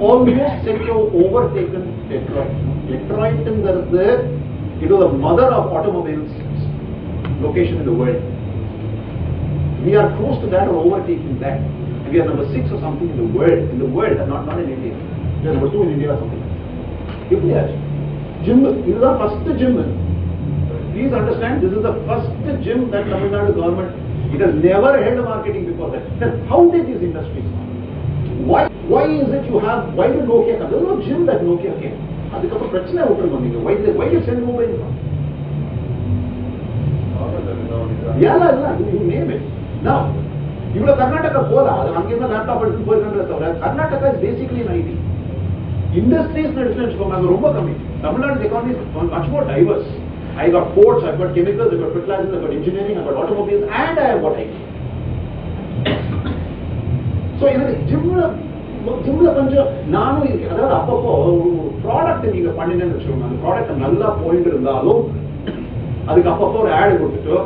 almost set to overtaken Detroit. Detroitங்கிறது it was the mother of automobiles location in the world. We are close to that or overtaking that. And we are number 6 or something in the world, not in India. We are number 2 in India or something. எப்படி ஆச்சு? ஜிம் இதுதான் first gym. Please understand, this is the first gym that Tamil Nadu government, it has never held marketing before that. Then how did these industries come? Why is it you have, why did Nokia come? There was no gym that Nokia came. அதுக்கப்புறம் பிரச்சனை விட்டுருங்க நீங்க. Why did send mobile from? Yeah, you name it. Now, இவ்வளவு கர்நாடகா போதா, அது அங்கிருந்த லேப்டாப் எடுத்து போயிருக்கின்ற தவிர Karnataka is basically an IT. Industries எடுத்துக்கோங்க, அது ரொம்ப கம்மி. Tamil Nadu economy is much more diverse. I got ports, I got chemicals, I got fertilizers, I got engineering, I got automobiles, and I have got IT. So எனக்கு ஜிம்ல கொஞ்சம் நானும் இருக்கு. அதாவது அப்பப்போ ப்ராடக்ட் நீங்க பண்ணினேன்னு வச்சுக்கோங்க, அந்த ப்ராடக்ட் நல்லா போயிட்டு இருந்தாலும் அதுக்கு அப்பப்போ ஒரு ஆட் கொடுத்துட்டு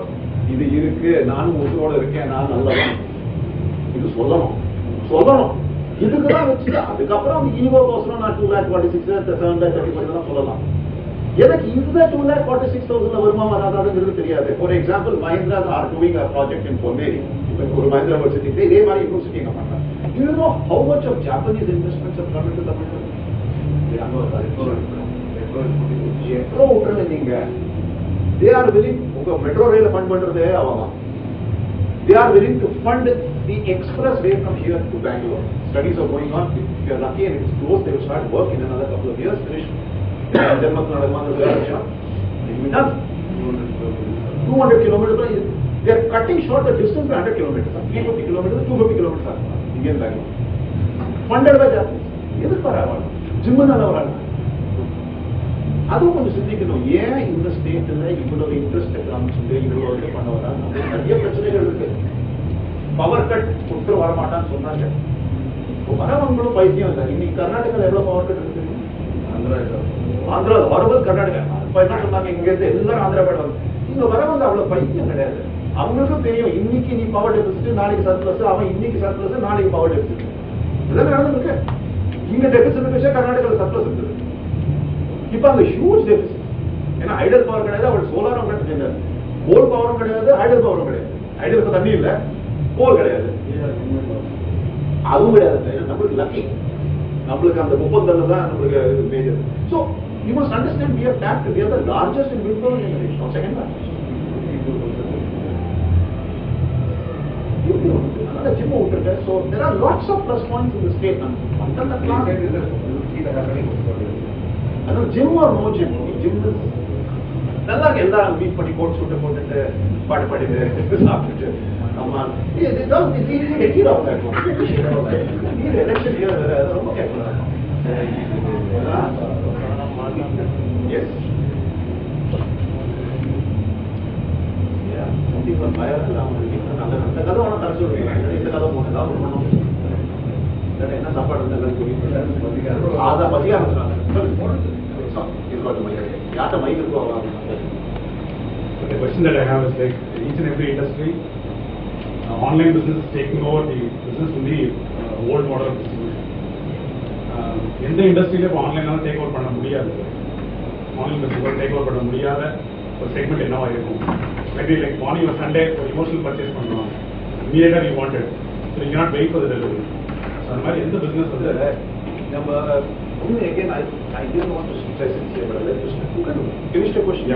இது இருக்கு, நானும் உங்களோட இருக்கேன், நான் நல்லா இது சொல்லணும். இதுக்குதான் வச்சுட்டு அதுக்கப்புறம் அந்த ஈவோ கோசரம் நான் 2,46,000 7,30,000 சொல்லலாம். எனக்கு இந்த 2,46,000 வருமா வராதுங்கிறது தெரியாது. For example Mahindra are doing a project இன் பொன்னேரி. ஒரு மஹிந்திரா யூனிவர்சிட்டி இதே மாதிரி யூனிவர்சிட்டி எங்க பண்றாங்க. You know how much of Japanese investments have come into Tamil Nadu? எவ்வளோ விட்டுருங்க நீங்க. They are willing, உங்க மெட்ரோ ரயில் ஃபண்ட் பண்றதே அவங்க. They are willing to fund the expressway from here to Bangalore. Studies are going on. If you are lucky and it's close, they will start work in another couple of years. Finish. Enough. 200 kilometers. They are cutting short the distance by 100 kilometers. 350 kilometers, 250 kilometers. Indian Bangalore. Funded by Japanese. எதுக்கு வராங்க? ஜிம்முனால வராங்க. அதுவும் கொஞ்சம் சிந்திக்கணும். ஏன் இந்த ஸ்டேட்ல இவ்வளவு இன்ட்ரெஸ்ட் காமிச்சுட்டு இவ்வளவு பண்ண வராங்க? நிறைய பிரச்சனைகள் இருக்கு. பவர் கட் கொடுத்து வரமாட்டான்னு சொன்னாங்க. வரவங்களும் பைத்தியம் இல்லை. இன்னைக்கு கர்நாடகாவில் எவ்வளவு பவர் கட் இருக்கு? ஆந்திரா வருவது கர்நாடகா. இப்ப என்ன சொன்னாங்க, இங்க இருந்து எல்லாரும் ஆந்திரா போயிடுவாங்க. இங்க வரவங்க அவ்வளவு பைத்தியம் கிடையாது. அவங்களுக்கும் தெரியும் இன்னைக்கு நீ பவர் டெபிசிட், நாளைக்கு சர்ப்ளஸ், அவன் இன்னைக்கு சர்ப்ளஸ், நாளைக்கு பவர் டெபிசிட். இதெல்லாம் நடந்துருக்கு. இங்க டெபிசிட் வச்சா கர்நாடகாவில் சர்ப்ளஸ் இருக்குது. இப்ப அங்க ஹியூஜ் டெபிசிட். ஏன்னா ஹைடல் பவர் கிடையாது, அவள் சோலாரும் கிடையாது, கோல் பவரும் கிடையாது, ஹைடல் பவரும் கிடையாது. ஹைடலுக்கு தண்ணி இல்ல, கோல் கிடையாது, அதுவும் கிடையாது. நம்மளுக்கு லக்கி, நம்மளுக்கு அந்த 30 தான் நம்மளுக்கு major. So you must understand, we have tapped, we are the largest in wind power generation, or second largest. Another gym out there. So there are lots of plus points in the state. Until the class, another gym or no gym, gym is நல்லா எல்லாம் மீட் பண்ணி கோட் சூட்டை போட்டுட்டு பாட்டு பாடிட்டு சாப்பிட்டுட்டு ஆமா எலெக்ஷன் ரொம்ப கேட்கலாம். அந்த கதை ஒன்றும் தர சொல்றீங்க. இந்த கதை போட்டு பண்ணணும். என்ன சாப்பாடு அதான் பத்தியா யார்கிட்ட மைக் இருக்கோ The question that I have is like each and every industry, online business is taking over the business in the old model of distribution. எந்த இண்டஸ்ட்ரியில இப்போ ஆன்லைனால டேக் ஓவர் பண்ண முடியாது, ஆன்லைன் பிசினஸ் டேக் ஓவர் பண்ண முடியாத ஒரு செக்மெண்ட் என்னவா இருக்கும்? மேபி லைக் மார்னிங் ஒரு சண்டே ஒரு இமோஷனல் பர்ச்சேஸ் பண்ணணும், இமீடியட்டா you wanted, so you not wait for the delivery. So அந்த மாதிரி எந்த பிசினஸ் வந்து நம்ம again I didn't want to stress it here, but let us finish the question.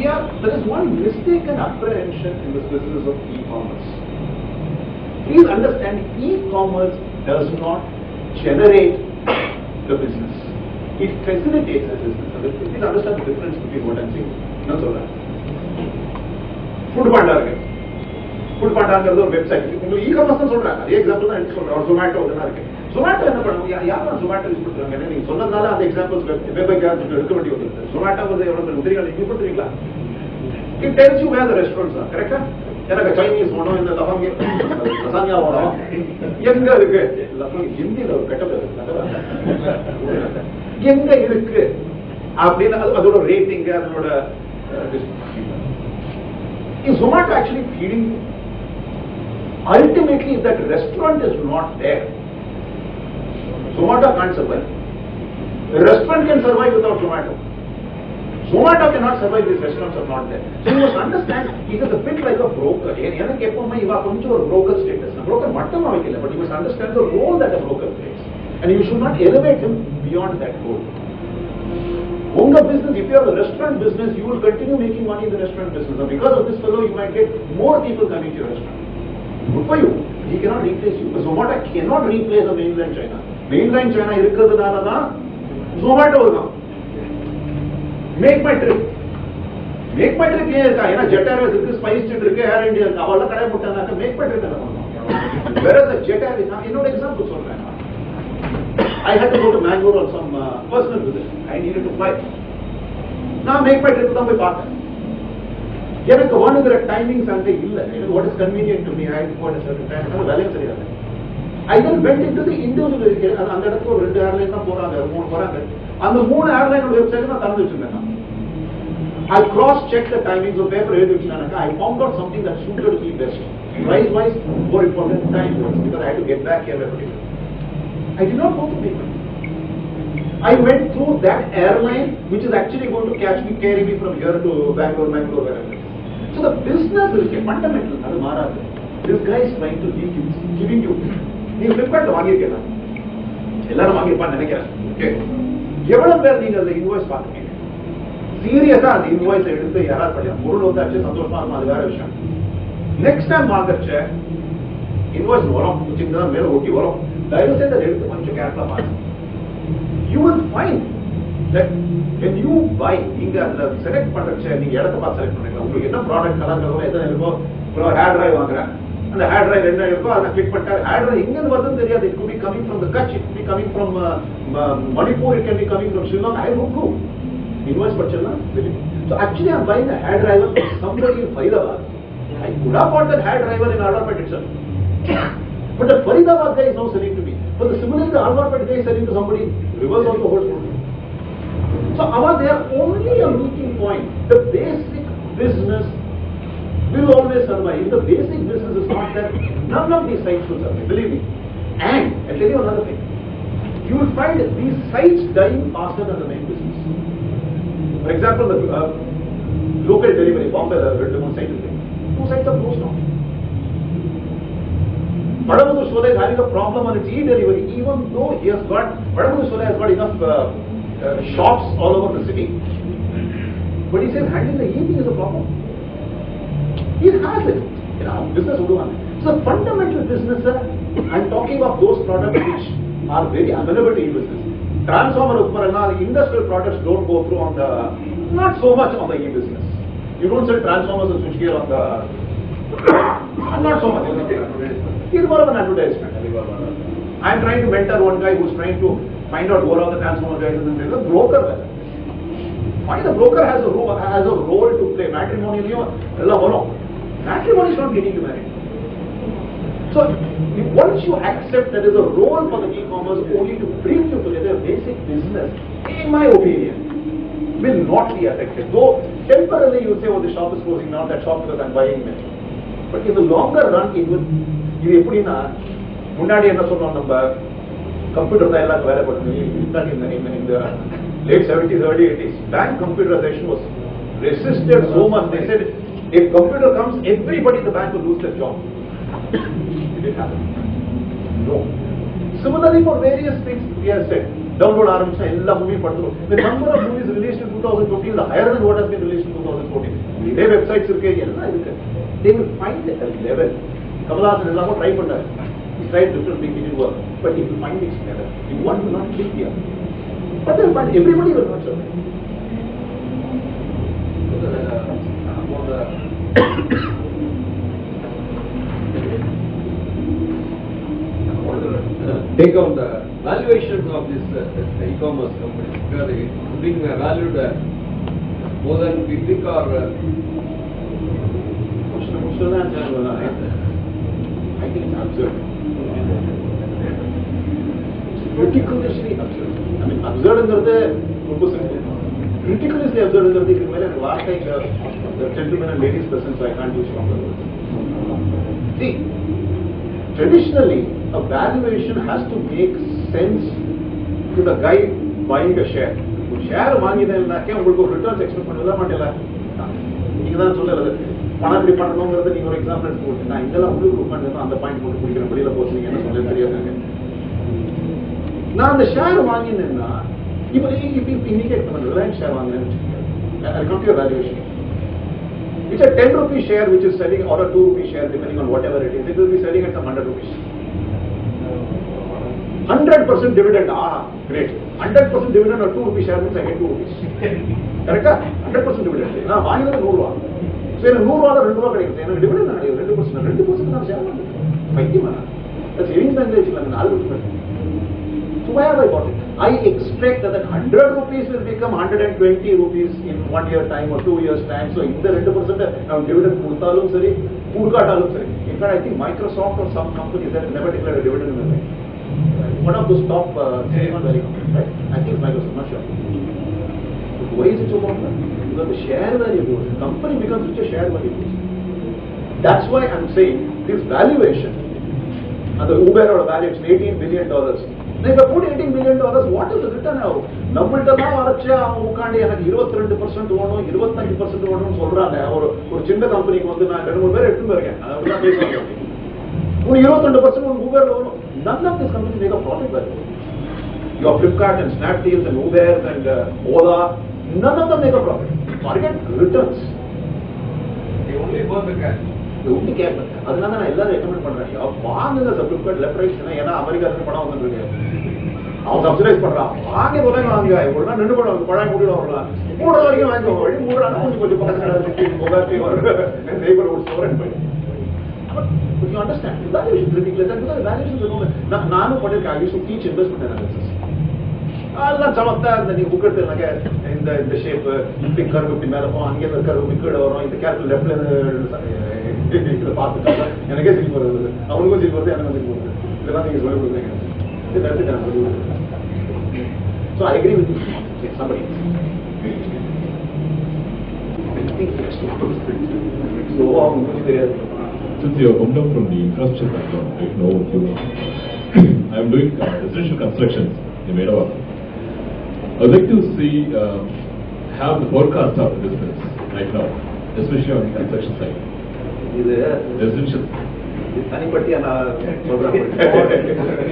Yeah. There is one mistaken apprehension in this business of e-commerce. Please understand, e-commerce does not generate the business. It facilitates the business. Please understand the difference between what I'm saying. No, so that. Food Panda இருக்கு. Food Pandaங்கிறது ஒரு வெப்சைட். உங்களுக்கு e-commerce தான் சொல்றாங்க. அதே எக்ஸாம்பிள் தான் எடுத்து சொல்றேன். Zomato அதெல்லாம் இருக்கு. Zomato என்ன பண்ணுவாங்க? யாரும் Zomato யூஸ் பண்றாங்க. நீங்க சொன்னதால அந்த எக்ஸாம்பிள்ஸ் வெப் கேர்ஸ் எடுக்க வேண்டிய வந்து Zomato வந்து எவ்வளவு தெரியும் நீங்க பண்றீங்களா? It tells you where the restaurants are, correct? எனக்கு சைனீஸ் வேணும், இந்த லவங்க லசானியா வேணும், எங்க இருக்கு? ஹிந்தியில ஒரு கெட்டது எங்க இருக்கு அப்படின்னு அதோட ரேட்டிங், அதோட is Zomato actually feeding? Ultimately, if that restaurant is not there, Zomato can't survive. The restaurant can survive without Zomato. Zomato cannot survive if restaurants are not there. So you must understand, it is a bit like a broker. எனக்கு எப்பவுமே இவா கொஞ்சம் ஒரு broker status. broker மட்டும் வைக்கல, but you must understand the role that a broker plays, and you should not elevate him beyond that role. Unga business, if you have a restaurant business, you will continue making money in the restaurant business. And because of this fellow, you might get more people coming to your restaurant. Good for you. He cannot replace you. Zomato cannot replace a mainland China. Mainland China இருக்கிறதுனால தான் Zomato இருக்கும். Make my trip. Make my trip ஏன் இருக்கா? ஏன்னா Jet Airways இருக்கு, SpiceJet இருக்கு, Air India இருக்கு. அவெல்லாம் கடை போட்டாங்க. Make my trip என்ன பண்ணுவாங்க? Whereas the Jet Airways, நான் என்னோட எக்ஸாம்பிள் சொல்றேன். I had to go to Mangalore on some personal visit. I needed to fly. நான் Make my trip தான் போய் பார்த்தேன். எனக்கு வேணுங்கிற டைமிங்ஸ் அங்க இல்ல. What is convenient to me? I had to go at a certain time. நம்ம வேலையும் சரியாது. I then went into the individual. அந்த இடத்துல ஒரு 2 ஏர்லைன் தான் போறாங்க, 3 போறாங்க. அந்த 3 ஏர்லைனோட வெப்சைட் நான் திறந்து வச்சிருந்தேன். I cross-checked the timings of paper எழுதி வச்சிருந்தாங்க. I found out something that suited me best. Price-wise, more important, time-wise, because I had to get back here every day. I did not go to paper. I went through that airline, which is actually going to carry me from here to Bangalore, wherever. So the business is fundamental. அது மாறாது. This guy is trying to give you, giving you. நீங்க Flipkartல வாங்கியிருக்கீங்களா? எல்லாரும் வாங்கியிருப்பான்னு நினைக்கிறேன். ஓகே. எவ்வளவு பேர் நீங்க அந்த இன்வாய்ஸ் பார்த்துருக்கீங்க? சீரியஸா அந்த இன்வாய்ஸ் எடுத்து யாராவது படியா பொருள் வந்தாச்சு சந்தோஷமா இருக்கும், அது வேற விஷயம். நெக்ஸ்ட் டைம் வாங்கச்ச இன்வாய்ஸ் வரும், சின்னதா மேல ஒட்டி வரும். தயவு செய்து அதை எடுத்து கொஞ்சம் கேர்ஃபுல்லா பாருங்க. You will find that when you buy, நீங்க அந்த செலக்ட் பண்றச்ச நீங்க இடத்தை பார்த்து செலக்ட் பண்ணுங்க. உங்களுக்கு என்ன ப்ராடக்ட் கலர் எது இருக்கோ, ஒரு ஹேர் டிரைவ் வாங்குறேன், அந்த ஹேர் டிரைவ் என்ன இருக்கோ அதை கிளிக் பண்ணிட்டா ஹேர் டிரைவ் எங்க இருந்து வருதுன்னு தெரியாது. It could be coming from the Kutch, it could be coming from Manipur, it can be coming from Sri Lanka. I don't know. Invoice படிச்சலாம். So actually I'm buying a hair driver somewhere in Faridabad. I could have bought that hair driver in Alvarpet itself. But the Faridabad guy is now selling to me. But similarly the Alvarpet guy is selling to somebody. Reverse also holds true. So they are only a meeting point. The basic business will always survive. If the basic business is not there, none of these sites will survive. Believe me. And I'll tell you another thing. You will find these sites dying faster than the main business. For example, the local delivery, Bombay, there are 2 sites. 2 sites are closed now. Padamudur Sholay is having a problem on its e-delivery, even though Padamudur Sholay has got enough shops all over the city. But he says handling the e-thing is a problem. He has it. Business will do one. So fundamental business, I'm talking of those products which are very amenable to e-business. Transformer, industrial products don't go through on the, not so much on the e-business. You don't sell transformers and switchgear on the, not so much. It's more of an advertisement. I'm trying to mentor one guy who's trying to find out who are all the transformer guys and then the broker. Why the broker has a role to play. Matrimony is not getting you married. So once you accept there is a role for the e-commerce only to bring you together, basic business, in my opinion, will not be affected. Though temporarily you say, oh, the shop is closing now, that shop because I'm buying it. But in the longer run, it will. இது எப்படின்னா முன்னாடி என்ன சொன்னோம், நம்ம கம்ப்யூட்டர் தான் எல்லாரும் வேலை பண்ணுது. இந்த late 70s, early 80s, bank computerization was resisted so much. They said if computer comes, everybody in the bank will lose their job. It didn't happen. No. Similarly, for various things, we have said, download ஆரம்பிச்சா எல்லா மூவியும் படுத்துரும். The number of movies released in 2015 is higher than what has been released in 2014. இதே வெப்சைட்ஸ் இருக்கு, எல்லாம் இருக்கு. They will find a level. Kamalhasan எல்லாமோ ட்ரை பண்ணாரு. He tried different things, it didn't work. But he will find its level. If one will not click here. But they will find everybody will not survive. Take out the valuations of this e-commerce company. Because it's being valued more than we think or I think it's absurd. Ridiculously absurd. I mean, absurd is ridiculously absurd is the last time the gentlemen and ladies present, so I can't use stronger words. See, traditionally, a valuation has to make sense to the guy buying a share. Share வாங்கினேன்னாக்கே உங்களுக்கு ஒரு ரிட்டர்ன்ஸ் எக்ஸ்பெக்ட் பண்ணல மாட்டேல. நீங்க தான் சொல்லல பணம் எப்படி பண்ணணும்ங்கறது நீங்க ஒரு எக்ஸாம்பிள் எடுத்து போட்டு நான் இதெல்லாம் உங்களுக்கு பண்ணா அந்த பாயிண்ட் போட்டு குடிக்கிற வெளியில போறீங்க என்ன சொல்ல தெரியாதுங்க. நான் அந்த ஷேர் வாங்கினேன்னா இப்போ indicate பண்ண Reliance share வாங்குறேன்னு I'll come to your valuation. It's a 10 rupee share which is selling, or a 2 rupee share depending on whatever it is. It will be selling at some 100 rupees. 100% dividend. Great. 100% dividend or 2 rupee share means I get 2 rupees. Correct? 100% dividend. நான் வாங்கினது 100 ரூபா. So எனக்கு 100 ரூபால 2 ரூபா கிடைக்குது. எனக்கு டிவிடெண்ட் நான் 2% நான் ஷேர் பண்றேன். பைத்தியமா? அது சேவிங்ஸ் பேங்க்ல வச்சிருக்காங்க 4%. So why have I bought it? I expect that 100 rupees will become 120 rupees in 1 year time or 2 years time. So இந்த 2% நான் dividend கொடுத்தாலும் சரி, கொடுக்காட்டாலும் சரி. In fact, I think Microsoft or some companies that never declared a dividend in their life. One of those top not very companies, right? I think it's Microsoft, not sure. But why is it so popular? Because the share value goes. The company becomes richer, share value goes. That's why I'm saying this valuation, and the Uber or valuation $18 billion. Now if I put $18 billion, what is the return now? நம்மள்ட்டலாம் வரைச்சு அவங்க உட்காந்து எனக்கு 22% வேணும் 25% வேணும்னு சொல்றாங்க. ஒரு சின்ன கம்பெனிக்கு வந்து நான் 2-3 பேர் எடுத்துட்டு இருக்கேன். அதான் பேசுவாங்க. ஒரு 22% ஒரு Uberல வரும். None of these companies make a profit value. Your Flipkart and Snapdeals and Ubers and Ola, none of them make a profit. Forget returns. They only burn the cash. ஊட்டி கேட்பேன். அதனால நான் எல்லாரும் ரெக்கமெண்ட் பண்றேன், வாங்குங்க Flipkart லெஃப்ட் ரைட். ஏன்னா அமெரிக்கால படம் வந்துருக்கு, அவன் சப்சிடைஸ் பண்றான். வாங்கி போல வாங்க ஒரு நாள் 2 படம் பழம் கூட்டிட்டு வரலாம். 3 வரைக்கும் வாங்கிக்கோங்க. வழி 3 நாள் கொஞ்சம் பக்கத்துல மொபைல் வரும் நெய்பர் ஒரு store and buy. But you understand, valuation is ridiculous. And because valuation is no, நானும் பண்ணிருக்கேன். I used to teach investment analysis. அதெல்லாம் சமத்தா இந்த நீ புக் எடுத்துனாக்க இந்த ஷேப் இப்படி கர்வ் இப்படி மேல போகும், அங்கே இருக்க கர்வ் கீழே வரும், இந்த கேரக்டர் லெஃப்ட்ல இதை பார்த்துட்டாங்க. எனக்கே சிரிப்பு வருது, அவனுக்கும் சிரிப்பு வருது, எனக்கும் சிரிப்பு வருது. இதெல்லாம் நீங்க சொல்லி கொடுக்குறீங்க. இது நடத்தி நான் சொல்லி கொடுக்குறேன். So I agree with you. Somebody. So அவங்களுக்கு தெரியாது. Since you have come down from the infrastructure background, I know what you know. I am doing residential constructions in Medava. I would like to see, have the forecast of the business right now, especially on the construction side. இது Residential. தனிப்பட்டியா நான் சொல்றேன்,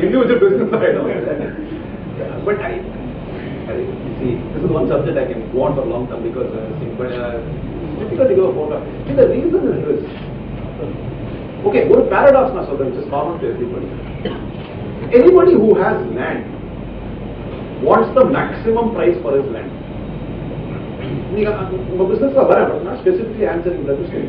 இண்டிவிஜுவல் பிசினஸ் ஆயிடும். But I see, this is one subject I can go on for a long time because it's difficult to go forecast. See, the reason is this. Okay, one paradox na solra, which is common to everybody. Anybody who has land wants the maximum price for his land. நீங்க உங்க பிசினஸ்ல வர, but not specifically answering the question.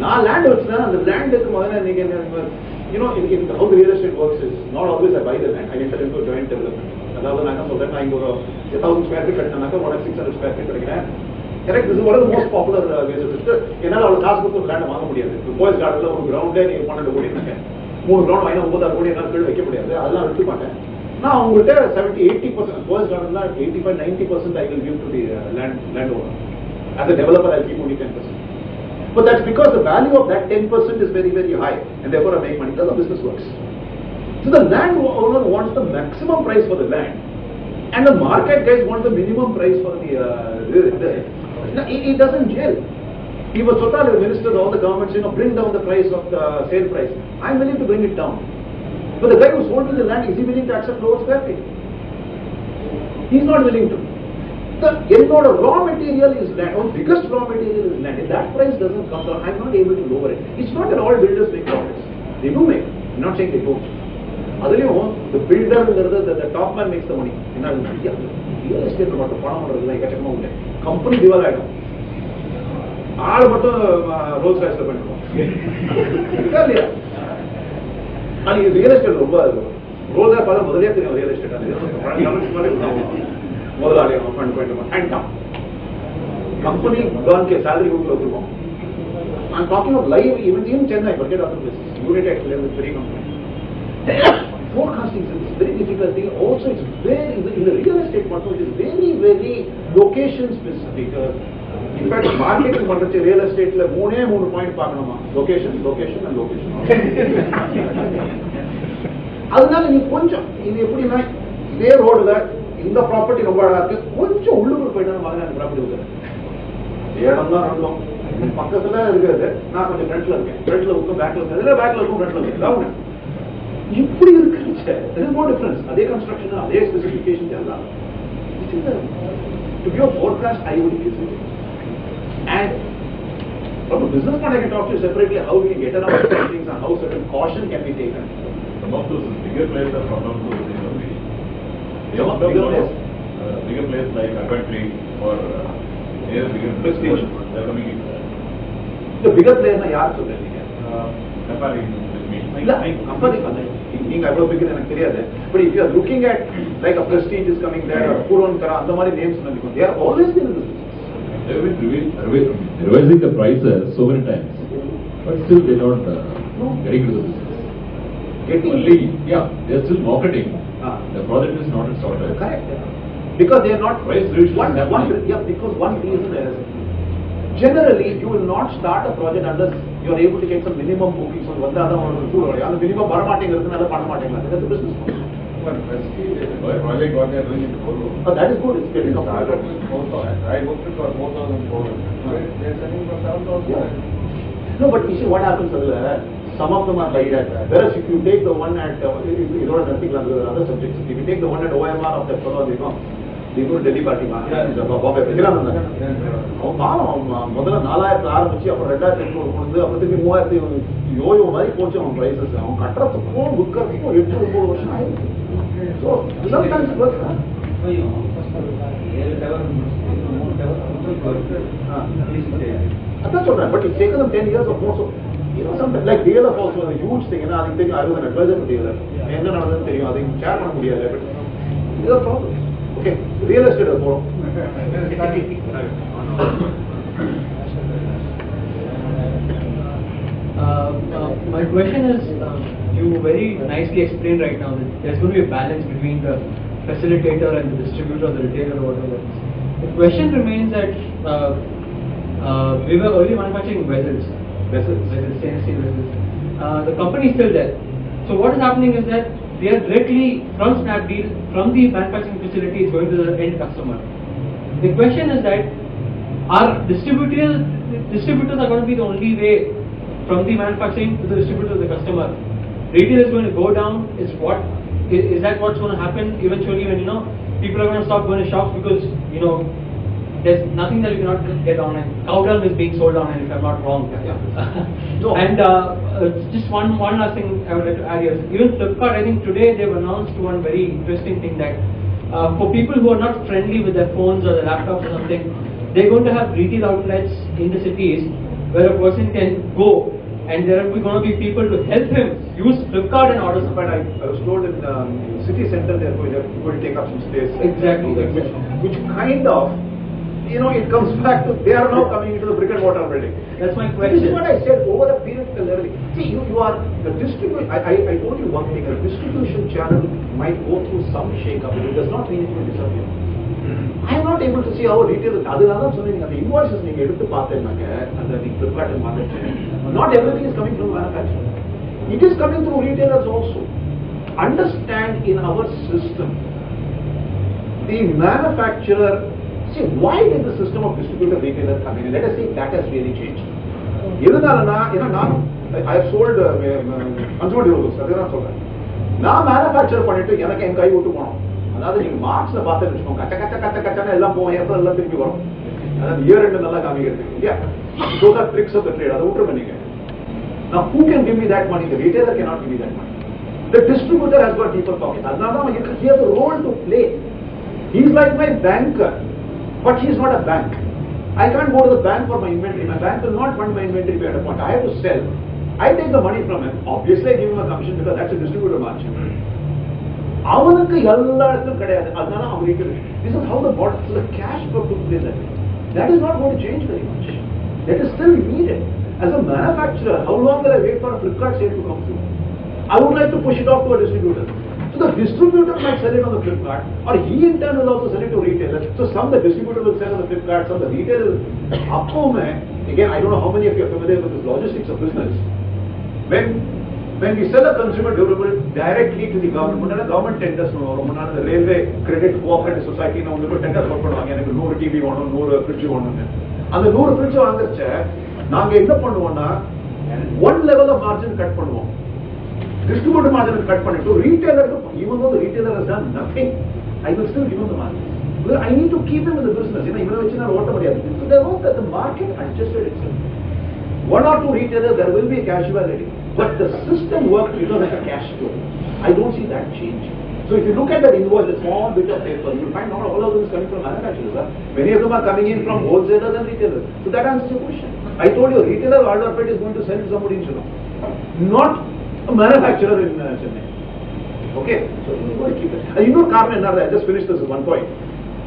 நான் land வச்சுனா அந்த லேண்டுக்கு முதல்ல நீங்க in how the real estate works is not always I buy the land, I enter into a joint development. அதாவது நான் என்ன சொல்றேன், நான் இங்க ஒரு 1000 square feet கட்டினாக்க உனக்கு 600 square feet கிடைக்கிறேன். Correct, this is one of the most popular ways of it. என்னால அவ்வளவு காசு கொடுத்து லேண்ட் வாங்க முடியாது. போய்ஸ் கார்டன்ல ஒரு கிரவுண்டே நீங்க 12 கோடி இருக்க 3 கிரவுண்ட் வாங்கினா 9 கோடி என்னால கீழே வைக்க முடியாது. அதெல்லாம் விட்டு மாட்டேன். நான் உங்கள்கிட்ட 70-80% போய்ஸ் கார்டன்ல 85-90% I will give to the land owner. As a developer I will keep only 10%. But that's because the value of that 10% is very, very high, and therefore I make money. That's how business works. So the land owner wants the maximum price for the land, and the market guys want the minimum price for the it doesn't gel. People, the ministers, all the governments, bring down the price of the sale price. I'm willing to bring it down. But the guy who sold me the land, is he willing to accept lower square feet? He's not willing to. The raw material is land, or biggest raw material is land. If that price doesn't come down, I'm not able to lower it. It's not that all builders make profits. They do make. I'm not saying they don't. The builder, the top man makes the money. Real estate company developed. ஆள் மட்டும் ரோல்ஸ் ராய்ஸ்ல பண்ணிடுவோம். ரியல் எஸ்டேட் ரொம்ப ரோல்ஸ் ராய் பார்த்தா முதலே தெரியும் ரியல் எஸ்டேட். முதலாளி கம்பெனி கே சேலரி குரூப்ல வச்சிருக்கோம். I'm talking of live even in Chennai, forget other places. United Axle is very company. Forecasting is very difficult thing. Also, it's very in the real estate market. It is very, very location specific. In fact, marketing பண்றச்ச real estateல 3 point பார்க்கணுமா, location and location. அதனால நீ கொஞ்சம் இது எப்படின்னா இதே ரோடுல இந்த ப்ராப்பர்ட்டி ரொம்ப அழகா இருக்கு, கொஞ்சம் உள்ளூர் போயிட்டு வாங்க அந்த ப்ராப்பர்ட்டி இருக்குது. இடம் தான் ரெண்டும் பக்கத்துல இருக்கிறது. நான் கொஞ்சம் ஃப்ரண்ட்ல இருக்கேன், ஃப்ரண்ட்ல இருக்கும், பேக்ல இருக்கேன், பேக்ல இருக்கும், ஃப்ரண்ட்ல இருக்கேன். இப்படி இருக்கு. No difference. அதே கன்ஸ்ட்ரக்ஷன், அதே ஸ்பெசிபிகேஷன் எல்லாம். To give a forecast, I would use it. And from a business point, I can talk to you separately how we get around certain things and how certain caution can be taken. Some of those bigger players are from those bigger players like Adventry or bigger Prestige. They're coming in. The bigger player na yaar சொல்றீங்க? Comparing with me. இல்ல கம்பெனி நீங்க அவ்வளவு big எனக்கு தெரியாது. But if you are looking at like a Prestige is coming there, or Puronkara, அந்த மாதிரி names சொன்னீங்க. They are always been in the business. They've been revising the prices so many times, but still they don't getting to the business. Only, they are still marketing. The product is not sorted. Correct. Because they are not Price reduction is happening. because one reason is generally you will not start a project unless you are able to get some minimum bookings on வந்தா தான் உங்களுக்கு சூழல் வரும். அந்த minimum வர மாட்டேங்கிறதுனால பண்ண மாட்டேங்கிறாங்க. That's a business model. But Prestige, project what they are doing in Kolu. But that is good. It's getting up. I booked it for 4,400. They are selling for 7,000. No, but you see what happens is some of them are like that. Whereas if you take the one at you know nothing like other subjects. If you take the one at OMR of that fellow, they go Delhi party Bombay. அவன் பாவம் முதல்ல 4000 ஆரம்பிச்சு அப்புறம் 2800 கொண்டு அப்புறம் திருப்பி 3000 யோயோ மாதிரி போச்சு அவன் பிரைசஸ் அவன் கட்டுறதுக்கும் விற்கிறதுக்கும் 8-9 வருஷம் ஆயிடுச்சு. So sometimes it works. அதான் சொல்றேன். But it's taken them 10 years or more. So sometimes like DLF also a huge thing. I think I was an advisor to DLF. என்ன நடந்ததுன்னு தெரியும். அதை ஷேர் பண்ண முடியாது. But these are problems. Okay, real estate போறோம். My question is, you very nicely explained right now that there's going to be a balance between the facilitator and the distributor, the retailer, or whatever. The question remains that we were early manufacturing vessels, stainless steel vessels. The company is still there. So what is happening is that they are directly from Snapdeal, from the manufacturing facility, is going to the end customer. The question is that our distributors are going to be the only way from the manufacturing to the distributor to the customer. Retail is going to go down. Is that what's going to happen eventually when people are going to stop going to shops because there's nothing that you cannot get online. Cowdung is being sold online, if I'm not wrong. No. And just one last thing I would like to add here. Even Flipkart, I think today they've announced one very interesting thing that for people who are not friendly with their phones or their laptops or something, they're going to have retail outlets in the cities where a person can go and there are going to be people to help him use Flipkart and order some. But I was told in city center they're going to take up some space. Exactly. Which kind of it comes back to they are now coming into the brick and mortar building. That's my question. This is what I said over a period of level. See, you are the distribution. I told you one thing. A distribution channel might go through some shake-up. It does not mean it will disappear. I am not able to see how retail. அதனால சொன்னீங்க அந்த invoices நீங்க எடுத்து பார்த்தேன்னாங்க அந்த நீங்க Flipkart market. Not everything is coming from manufacturer. It is coming through retailers also. Understand in our system, the manufacturer. See, why did the system of distributor retailer come in? Let us see if that has really changed. I have sold consumer durables. அதுதான் சொல்றேன். நான் மேனுஃபேக்சர் பண்ணிட்டு எனக்கு என் கை விட்டு போனோம். அதாவது நீங்க மார்க்ஸ்ல பார்த்து வச்சுக்கோங்க. கச்ச எல்லாம் போவோம். ஏப்ரல் எல்லாம் திருப்பி வரும். அதாவது இயர் எண்ட் நல்லா காமிக்கிறது. இல்லையா? Those are tricks of the trade. அதை விட்டு பண்ணீங்க. Now who can give me that money? The retailer cannot give me that money. The distributor has got deeper pockets. அதனால he has a role to play. He is like my banker. But he is not a bank. I can't go to the bank for my inventory. My bank will not fund my inventory at a point. I have to sell. I take the money from him. Obviously, I give him a commission because that's a distributor margin. அவனுக்கு எல்லா இடத்தும் கிடையாது. அதனால அவனுக்கு this is how the model, so the cash flow took place that way. That is not going to change very much. That is still needed. As a manufacturer, how long will I wait for a Flipkart sale to come through? I would like to push it off to a distributor. So the distributor might sell it on the Flipkart, or he in turn will also sell it to retailers. So some the distributor will sell on the Flipkart, some the retailer will. Again, I don't know how many of you are familiar with this logistics of business. When we sell a consumer durable directly to the government, government tenders, the railway credit cooperative society, tenders கொடுப்பாங்க. எனக்கு 100 TV வேணும், 100 fridge வேணும்னு. அந்த 100 fridge வாங்குறச்ச நாங்க என்ன பண்ணுவோம்னா one level of margin cut பண்ணுவோம். Distributor margin cut பண்ணிட்டு retailer, even though the retailer has done nothing, I will still give him the margin. Well, I need to keep him in the business. Even though so there was that the market adjusted itself. One or two retailers, there will be a casualty, but the system works because of a cash flow. I don't see that change. So if you look at that invoice, a small bit of paper, you will find not all of them is coming from manufacturers. Many of them are coming in from wholesalers and retailers. So that answers your question. I told you, a retailer order of it is going to sell to somebody in Chennai, not a manufacturer in Chennai. Okay, so you got to keep it. You know, Carmen, I just finished this with one point.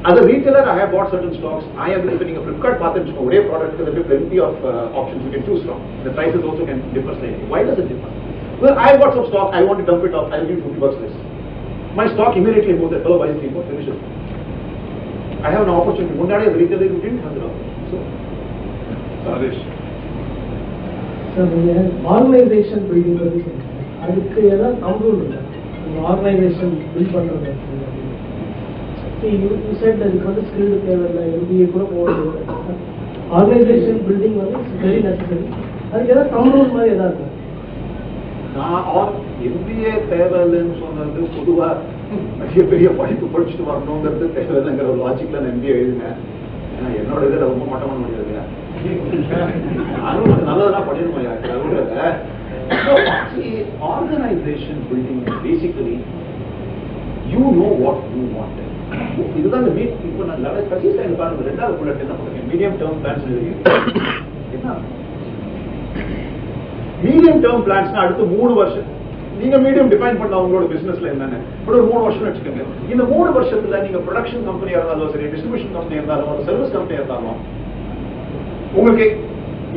As a retailer, I have bought certain stocks. I am depending on Flipkart path and one product because there are plenty of options you can choose from. The prices also can differ slightly. Why does it differ? Well, I bought some stock. I want to dump it off. I will give $50 less. My stock immediately moves that fellow buys 3 more, finishes. I have an opportunity. One day as a retailer, you didn't have the opportunity. So, Rajesh. Sir, organization building அதுக்கு ஏதாவது கம்ப்ளூட் இல்லை ஆர்கனைசேஷன் பில்ட் பண்ணுறது. You said that it was skilled தேவையில்லை, MBA கூட போகிறது. ஆர்கனைசேஷன் பில்டிங் வந்து இட்ஸ் வெரி நெசசரி. அதுக்கு ஏதாவது கம்ப்ளூட் மாதிரி ஏதாவது இருக்கும்? நான் MBA தேவையில்லைன்னு சொன்னது பொதுவாக பெரிய பெரிய படிப்பு படிச்சுட்டு வரணுங்கிறது தேவையில்லைங்கிற ஒரு லாஜிக்ல நான் MBA எழுதினேன். ஏன்னா என்னோட இதில் ரொம்ப மட்டமான முடியாது இல்லையா, நானும் நல்லதெல்லாம் படிக்கணுமா. Organization building is basically you know what you want. இதுதான் இந்த மீட் இப்போ நான் கடைசி ஸ்லைடு பாருங்க, ரெண்டாவது புல்லட் என்ன பண்ணுங்க, மீடியம் டேர்ம் பிளான்ஸ் என்ன மீடியம் டேர்ம் பிளான்ஸ்னா அடுத்து 3 வருஷம் நீங்க மீடியம் டிஃபைன் பண்ண உங்களோட பிசினஸ்ல என்னன்னு ஒரு 3 வருஷம் வச்சுக்கோங்க. இந்த 3 வருஷத்துல நீங்க ப்ரொடக்ஷன் கம்பெனியா இருந்தாலும் சரி, டிஸ்ட்ரிபியூஷன் கம்பெனி இருந்தாலும் ஒரு சர்வீஸ் கம்பெனியா இருந்தாலும் உங்களுக்கு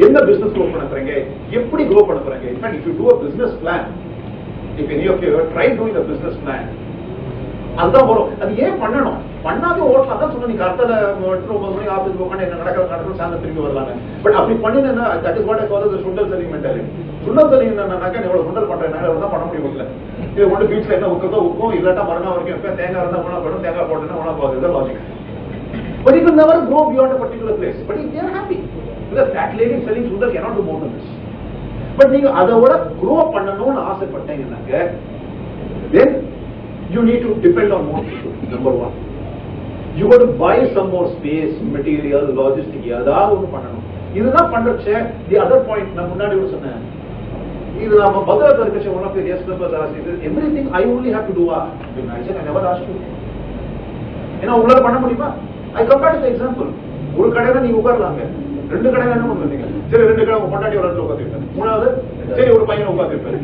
என்ன பிசினஸ் க்ரோ பண்ண போறீங்க, எப்படி க்ரோ பண்ண போறீங்க. In fact if you to a business plan, if any of you have tried doing a business plan, அதுதான் வரும். அது ஏன் பண்ணணும், பண்ணாதே ஓட்டலாம் தான் சொன்ன. நீ கரெக்டாக 9 மணிக்கு ஆஃபீஸ் உட்காந்து என்ன நடக்கிறது சாயந்தரம் திரும்பி வரலாங்க. பட் அப்படி பண்ணினா that is what I call the sundal selling mentality. Sundal selling என்னன்னாக்கா நீ எவ்வளவு சுண்டல் பண்றேன் தான் பண்ண முடியும் இல்லை. இது ஒன்று பீச்ல என்ன உட்கதோ உட்கும், இல்லாட்டா மறுநாள் வரைக்கும் எப்போ தேங்காய் இருந்தால் ஒன்றா போடும், தேங்காய் போட்டுன்னா ஒன்றா போகுது. இதுதான் logic. But you can never grow beyond a particular place. But if they are happy, because that lady selling sundar cannot do more than this. But நீங்க அதோட grow பண்ணணும்னு ஆசைப்பட்டீங்கன்னாக்க then you need to depend on more people. Number one, you got to buy some more space, material, logistics. ஏதாவது ஒன்று பண்ணணும். இதுதான் பண்றச்ச the other point நான் முன்னாடி ஒரு சொன்னேன், இது நம்ம பத்ரா இருக்கச்ச one of the yes members asked me, everything I only have to do. I said I never asked you. ஏன்னா உங்களால பண்ண முடியுமா? I compared the example. ஒரு கடையில நீங்க உட்காரலாங்க, 2 கடையில என்ன பண்ணுவீங்க? சரி 2 கடை உங்க பொண்டாட்டி ஒரு இடத்துல உட்காந்துருப்பாரு, 3வது சரி ஒரு பையன் உட்காந்துருப்பாரு.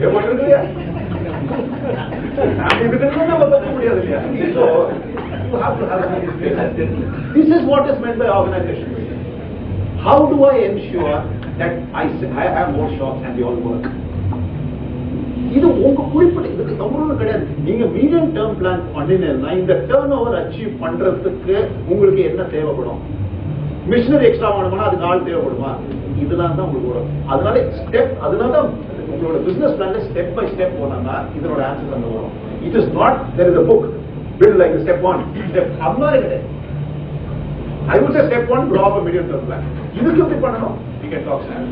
எப்படி இல்லையா? இதுக்கு நம்ம பத்த முடியாது இல்லையா? So you have to have this is what is meant by organization. How do I ensure that I have more shops and they all work? இது உங்க குறிப்பிட்ட இதுக்கு தமிழ் கிடையாது. நீங்க மீடியம் டேர்ம் பிளான் பண்ணினா இந்த டர்ன் ஓவர் அச்சீவ் பண்றதுக்கு உங்களுக்கு என்ன தேவைப்படும்? மிஷினரி எக்ஸ்ட்ரா வேணும்னா அதுக்கு ஆள் தேவைப்படுமா? இதெல்லாம் தான் உங்களுக்கு வரும். அதனால ஸ்டெப், அதனால தான் உங்களோட பிசினஸ் பிளான்ல ஸ்டெப் பை ஸ்டெப் போனா இதனோட ஆன்சர் அங்க வரும். It is not there is a book build like step 1 step அப்படியே கிடையாது. I would say step 1 draw up a medium term plan. இதுக்கு எப்படி பண்ணணும்? We can talk now.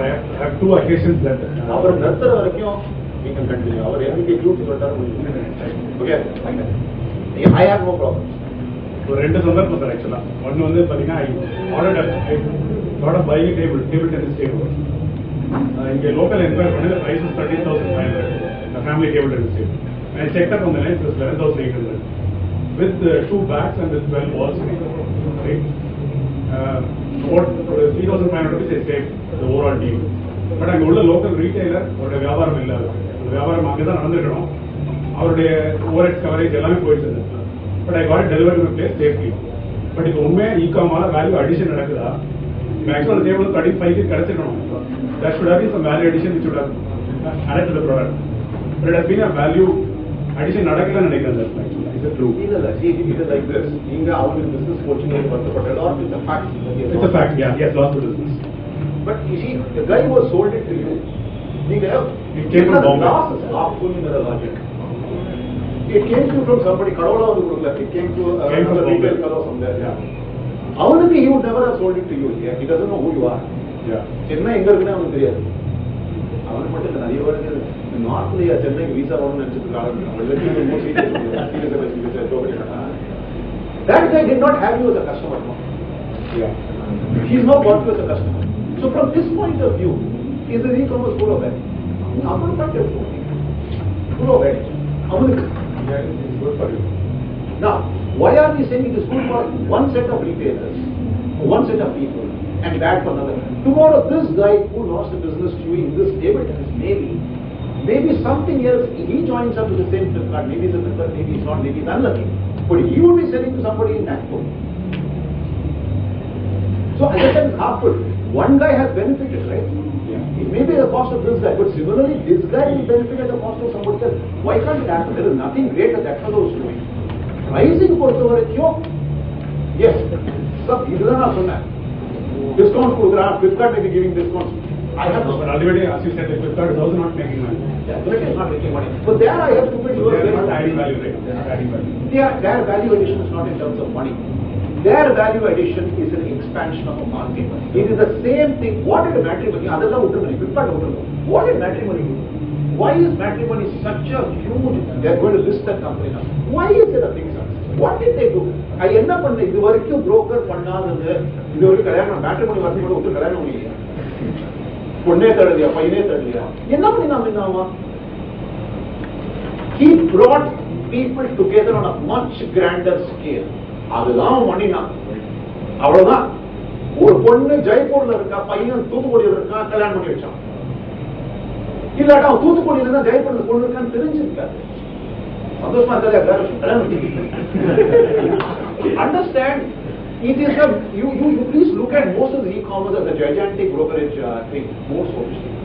I have 2 occasions that அவர் நிறுத்துற வரைக்கும் we can continue. அவர் எனக்கு க்ளூட் சொல்றாரு. Okay, I have no problem. ஒரு 2 சந்தர்ப்பம் சார். ஆக்சுவலா ஒன்னு வந்து பாத்தீங்கன்னா I buying a table tennis table. இங்க லோக்கல் என்கொயர் பண்ணி the price is 13,500. The family table tennis table. I checked up on the net, it was 11,800 with 2 bats and with 12 balls. Right? What 3,500 rupees I saved the overall deal. But அங்க உள்ள லோக்கல் ரீட்டைலர் அவருடைய வியாபாரம் இல்லாத, அந்த வியாபாரம் அங்கே தான் நடந்துக்கணும், அவருடைய ஓவர் கவரேஜ் எல்லாமே போயிடுச்சு. But I got delivery to place safely. But இப்போ உண்மையாக இ-காமால வேல்யூ அடிஷன் நடக்குதா? மேக்ஸிமம் அந்த table 35 கிடைச்சிக்கணும். That should have been some value addition which would have added to the product. But it has been a value addition நடக்கலன்னு நினைக்கிறேன் சார். Is it true? இல்ல, see, it is like this. நீங்க அவங்களுக்கு business coaching பண்றப்பட்ட it's a fact. It's a fact, yeah. Yes, lost the business. But you see, the guy who sold it to you, நீங்க it came from Bombay. Loss is not full in the logic. It came to from somebody, கடவுளா வந்து கொடுக்கல. It came to a retail fellow somewhere. Yeah. அவனுக்கு he would never have sold it to you. Yeah. He doesn't know who you are. Yeah. Chennai எங்க இருக்குன்னு அவனுக்கு தெரியாது. அவனுக்கு மட்டும் நிறைய பேருக்கு நார்த்லயா சென்னைக்கு வீசா வரணும்னு நினைச்சிருக்காங்க. That guy did not have you as a customer. No? Yeah. He is not bought you as a customer. So from this point of view, is the e-commerce full of that? Full of that. Yeah, it's good for you. Now, why are we saying it is good for one set of retailers, one set of people, and bad for another? Tomorrow, this guy who lost the business to you in this table tennis, maybe something else, he joins up to the same Flipkart, maybe he's a Flipkart, maybe he's not, maybe he's unlucky. But he would be selling to somebody in Nagpur. So, as I said, it's half good. One guy has benefited, right? Yeah. It may be the cost of this guy, but similarly, this guy will benefit at the cost of somebody else. Why can't it happen? There is nothing great that fellow is doing. Pricing பொறுத்த வரைக்கும் yes, இதுதான் நான் சொன்னேன். Discounts கொடுக்குறான், Flipkart may be giving discounts. I have But ultimately, as you said, like Flipkart is also not making money. Flipkart is not making money. But there I have to put So they are not adding value, right? They are not adding value. Their value addition is not in terms of money. Their value addition is an expansion of a market. It is the same thing. What did matrimony? Adella utterly, Flipkart utterly. What did matrimony do? Why is matrimony such a huge? They are going to list that company now. Why is it a big success? What did they do? I என்ன பண்ண இது வரைக்கும் புரோக்கர் பண்ணாதது இது வரைக்கும் கல்யாணம் மேட்ரிமோனி வரது கூட ஒருத்தர் கல்யாணம் முடியலையா? பொண்ணே தரலையா, பையனே தரலையா? என்ன பண்ணினாமா? He brought people together on a much grander scale. அதுதான் பண்ணினா. அவ்வளவுதான். ஒரு பொண்ணு ஜெய்ப்பூர்ல இருக்கா, பையன் தூத்துக்குடியில இருக்கா, கல்யாணம் பண்ணி வச்சான். இல்லாட்டா தூத்துக்குடியில இருந்தா ஜெய்ப்பூர்ல பொண்ணு இருக்கான்னு தெரிஞ்சிருக்காரு. சந்தோஷமா இருக்காது. Understand, it is a you please look at most of the e-commerce as a gigantic brokerage thing, more sophisticated.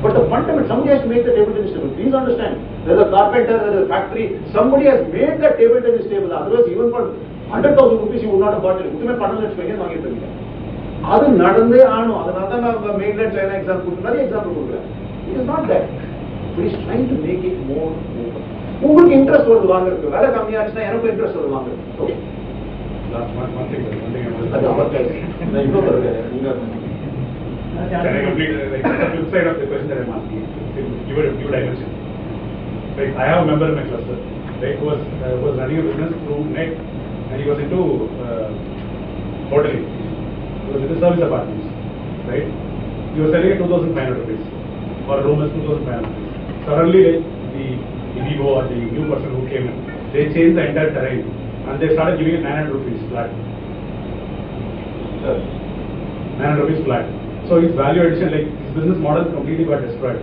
But the fundamental, somebody has made the table tennis table. Please understand, there's a carpenter, there's a factory, somebody has made the table tennis table. Otherwise, even for 100,000 rupees, you would not have bought it. உத்துமே 12 லட்சம் ரூபாய் வாங்கிட்டு இருக்கீங்க. அது நடந்தே ஆணும். அதனால தான் நான் மெயின்லேண்ட் சைனா எக்ஸாம்பிள் கொடுத்து நிறைய எக்ஸாம்பிள் கொடுக்குறேன். It is not that. But he's trying to make it more open. உங்களுக்கு இன்ட்ரெஸ்ட் வருது வாங்குறதுக்கு, வேலை கம்மியாச்சுன்னா எனக்கும் இன்ட்ரெஸ்ட் வருது வாங்குறது. ஓகே. Last one thing. அது அவர் கைஸ். நான் இன்னும் தருவேன். நீங்க Can I complete like the flip side of the question that I'm asking? Give a dimension. Like I have a member in my cluster, right, who was running a business through net, and he was into hoteling. He was into service apartments, right? He was selling at 2,500 rupees, or a room is 2,500 rupees. Suddenly, like the Vivo or the new person who came in, they changed the entire terrain, and they started giving it 900 rupees flat. 900 rupees flat. So his value addition, like his business model completely got destroyed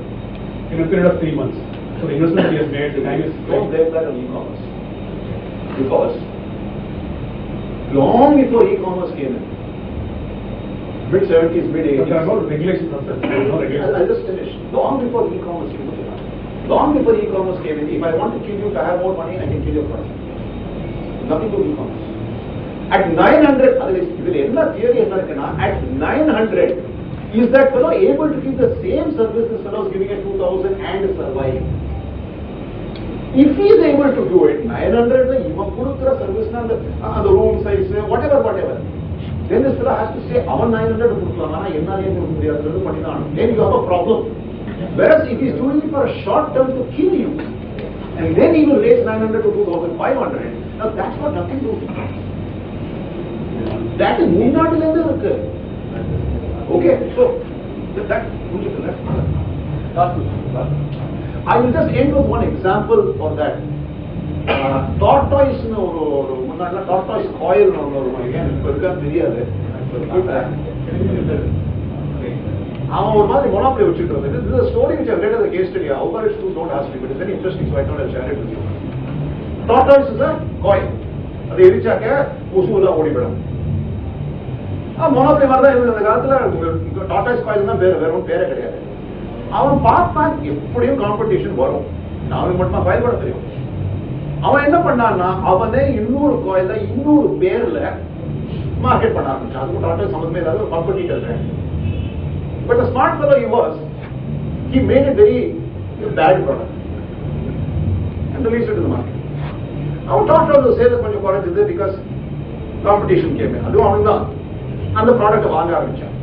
in a period of 3 months. So the investment he has made, the time is don't blame that on e-commerce. Because long before e-commerce came in, mid-70s, mid-80s. But there are no regulations of that. There is no regulation. I'll just finish. Long before e-commerce came in, long before e-commerce came in, if I want to kill you, if I have more money, I can kill your product. Nothing to e-commerce. At 900, at 900, is that fellow able to give the same service this fellow is giving at 2,000 and survive? If he is able to do it, 900, even put service on the room size, whatever, then this fellow has to say, our 900 then you have a problem. Whereas if he is doing it for a short term to kill you, and then he will raise 900 to 2,500, now that's got nothing to do. That is Moonadil. Okay, so that I will just end with one example of that. Tortoise tortoise coil again தெரியாது. அவன் ஒரு மாதிரி மொனாப்ளி வச்சுட்டு வந்தது. This is a story which I read as a case study. However it's true, don't ask me, but it's very interesting, so I thought I'll share it with you. Tortoise is a coil. அது எரிச்சாக்க கொசுவெல்லாம் ஓடிவிடும். மொனாப்ளி மாதிரி தான் இருந்தது அந்த காலத்துல. டாட்டாஸ் காயில் தான் வேற ஒன்றும் பேரே கிடையாது. அவன் பார்த்தான் எப்படியும் காம்படிஷன் வரும், அவனுக்கு மட்டுமா பயன்பட தெரியும். அவன் என்ன பண்ணான்னா அவனே இன்னொரு காயில இன்னொரு பேர்ல மார்க்கெட் பண்ண ஆரம்பிச்சான். அதுக்கு டாட்டாஸ் சம்பந்தமே இல்லாத ஒரு competitor. But smart fellow he was, he made it very bad product and released it to the market. அவன் டாட்டாஸ் சேல்ஸ் கொஞ்சம் குறைஞ்சது பிகாஸ் காம்படிஷன் கேம். அதுவும் அவன் தான் அந்த ப்ராடக்ட் வாங்க ஆரம்பிச்சான்.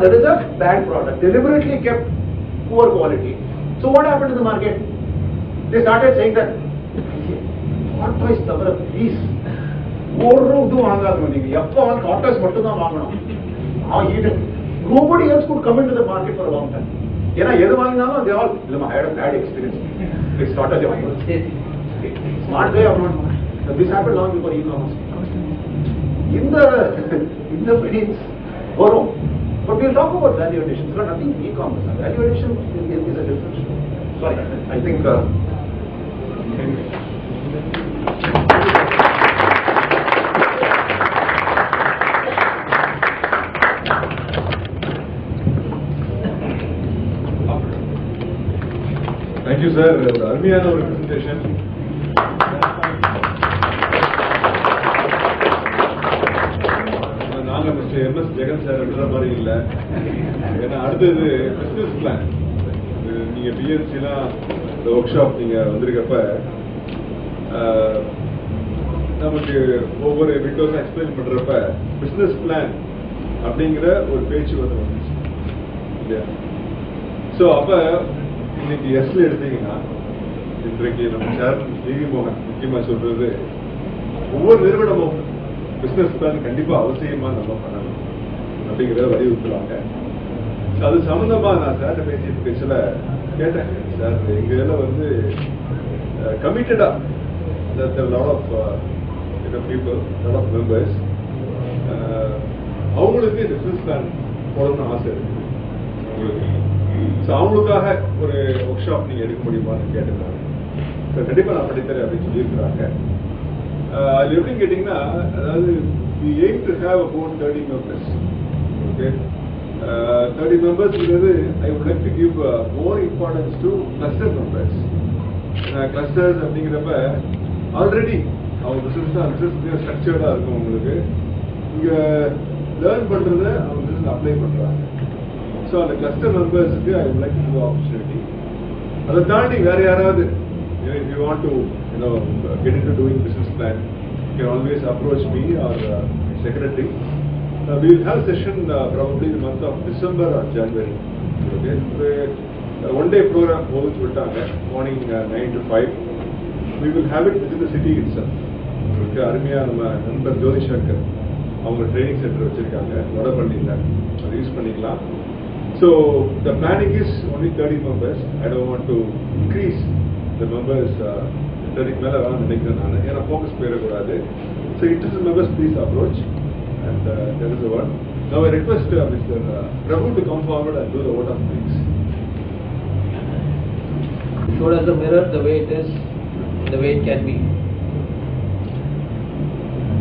That is a bad product. Deliberately kept poor quality. So what happened to the market? They started saying that tortoise தவிர please ஒரு இது வாங்காதீங்க, நீங்க எப்போ வந்து tortoise மட்டும் தான் வாங்கணும். Nobody else could come into the market for a long time. ஏன்னா எது வாங்கினாலும் they all I had a bad experience. This tortoise வாங்கணும். Smart way of not. This happened long before e-commerce. இந்த means வரும். But we'll talk about value addition. There are nothing in e-commerce. Value addition is a different story. Sorry, I think. Thank you, sir. அருமையான ஒரு presentation. நாங்க மிஸ்டர் MS ஜெகன் சார் இருக்கிற மாதிரி இல்ல. ஏன்னா அடுத்தது பிசினஸ் பிளான். நீங்க பிஎன்சிலாம் இந்த ஒர்க் ஷாப் நீங்க வந்திருக்கப்ப நமக்கு ஒவ்வொரு விண்டோஸும் எக்ஸ்பிளைன் பண்றப்ப பிசினஸ் பிளான் அப்படிங்கிற ஒரு பேச்சு வந்துச்சு இல்லையா? ஸோ அப்ப இன்னைக்கு எஸ்ல எடுத்தீங்கன்னா இன்றைக்கு நம்ம சேர்மன் டிவி மோகன் முக்கியமா சொல்றது ஒவ்வொரு நிறுவனமும் பிசினஸ் பிளான் கண்டிப்பா அவசியமா நம்ம பண்ணணும் அப்படிங்கிறத வலியுறுத்துறாங்க. அது சம்பந்தமா நான் சார்ட்ட பேசில கேட்டேன், சார் எங்க இதுல வந்து கமிட்டடா lot of people, lot of members அவங்களுக்கு பிசினஸ் பிளான் போடணும்னு ஆசை இருக்கு உங்களுக்கு. ஸோ அவங்களுக்காக ஒரு ஒர்க் ஷாப் நீங்க எடுக்க முடியுமான்னு கேட்டுருக்காங்க. ஸோ கண்டிப்பா நான் படித்தரேன் அப்படின்னு சொல்லியிருக்கிறாங்க. அது எப்படின்னு கேட்டீங்கன்னா, அதாவது we aim to have about 30 members. Okay, 30 members ங்கிறது I would like to give more importance to cluster members. Clusters அப்படிங்கிறப்ப ஆல்ரெடி அவங்க பிசினஸ் ஸ்ட்ரக்சர்டா இருக்கும். உங்களுக்கு இங்க லேர்ன் பண்றத அவங்க பிசினஸ் அப்ளை பண்றாங்க. ஸோ அந்த கிளஸ்டர் மெம்பர்ஸுக்கு I would like to give opportunity. அதை தாண்டி வேற யாராவது if you want to get into doing business plan, you can always approach me or secretary. We will have session probably the month of December or January. Okay, one day program போகுது விட்டாங்க, morning 9 to 5. We will have it within the city itself. Okay, அருமையா நம்ம நண்பர் ஜோதி சங்கர் அவங்க ட்ரைனிங் சென்டர் வச்சிருக்காங்க வடபழனியில், அதை யூஸ் பண்ணிக்கலாம். So the planning is only 30 members. I don't want to increase the members. 30 மேல வேணாம் நினைக்கிறேன் நான், ஏன்னா ஃபோக்கஸ் போயிடக்கூடாது. So interested members please approach, and that is the one. Now I request Mr. Prabhu to come forward and do the vote of thanks. Show us the mirror the way it is, the way it can be.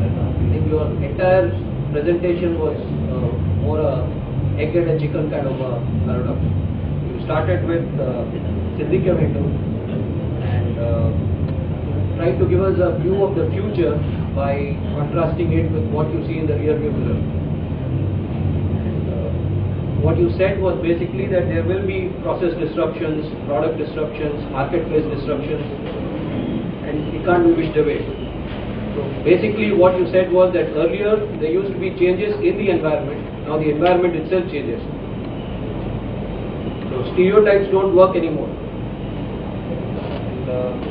I think your entire presentation was more a egg and a chicken kind of a paradox. You started with Sindhika Vendu and tried to give us a view of the future by contrasting it with what you see in the rear view mirror. What you said was basically that there will be process disruptions, product disruptions, marketplace disruptions, and it can't be wished away. So basically what you said was that earlier there used to be changes in the environment, now the environment itself changes. So stereotypes don't work anymore.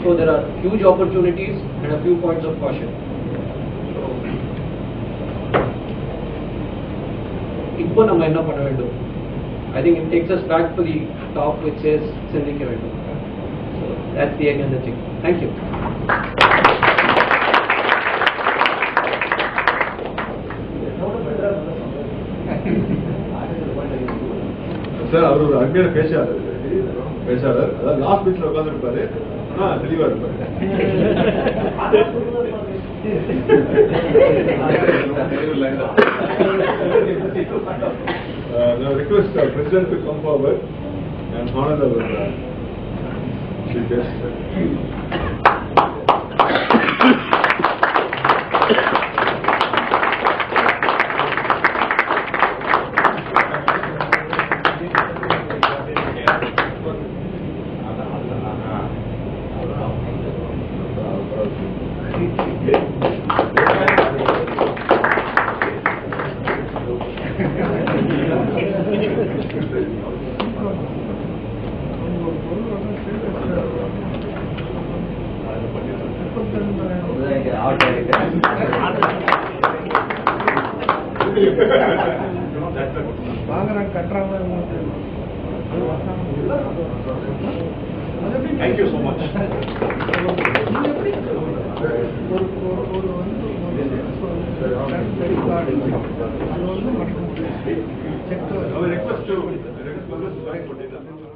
So there are huge opportunities and a few points of caution. இப்போ நம்ம என்ன பண்ண வேண்டும்? I think it takes us back to the top which says Sindhika Vendu. So that's the egg and the chicken. Thank you. Sir அவர் ஒரு அருமையான பேச்சாளர், அதாவது லாஸ்ட் பெஞ்ச்ல உட்கார்ந்து இருப்பாரு, தெளிவா இருப்பாரு. Now request our president to come forward and honor our chief guest. வாங்குறாங்க கட்டுறாங்க Thank you so much. request to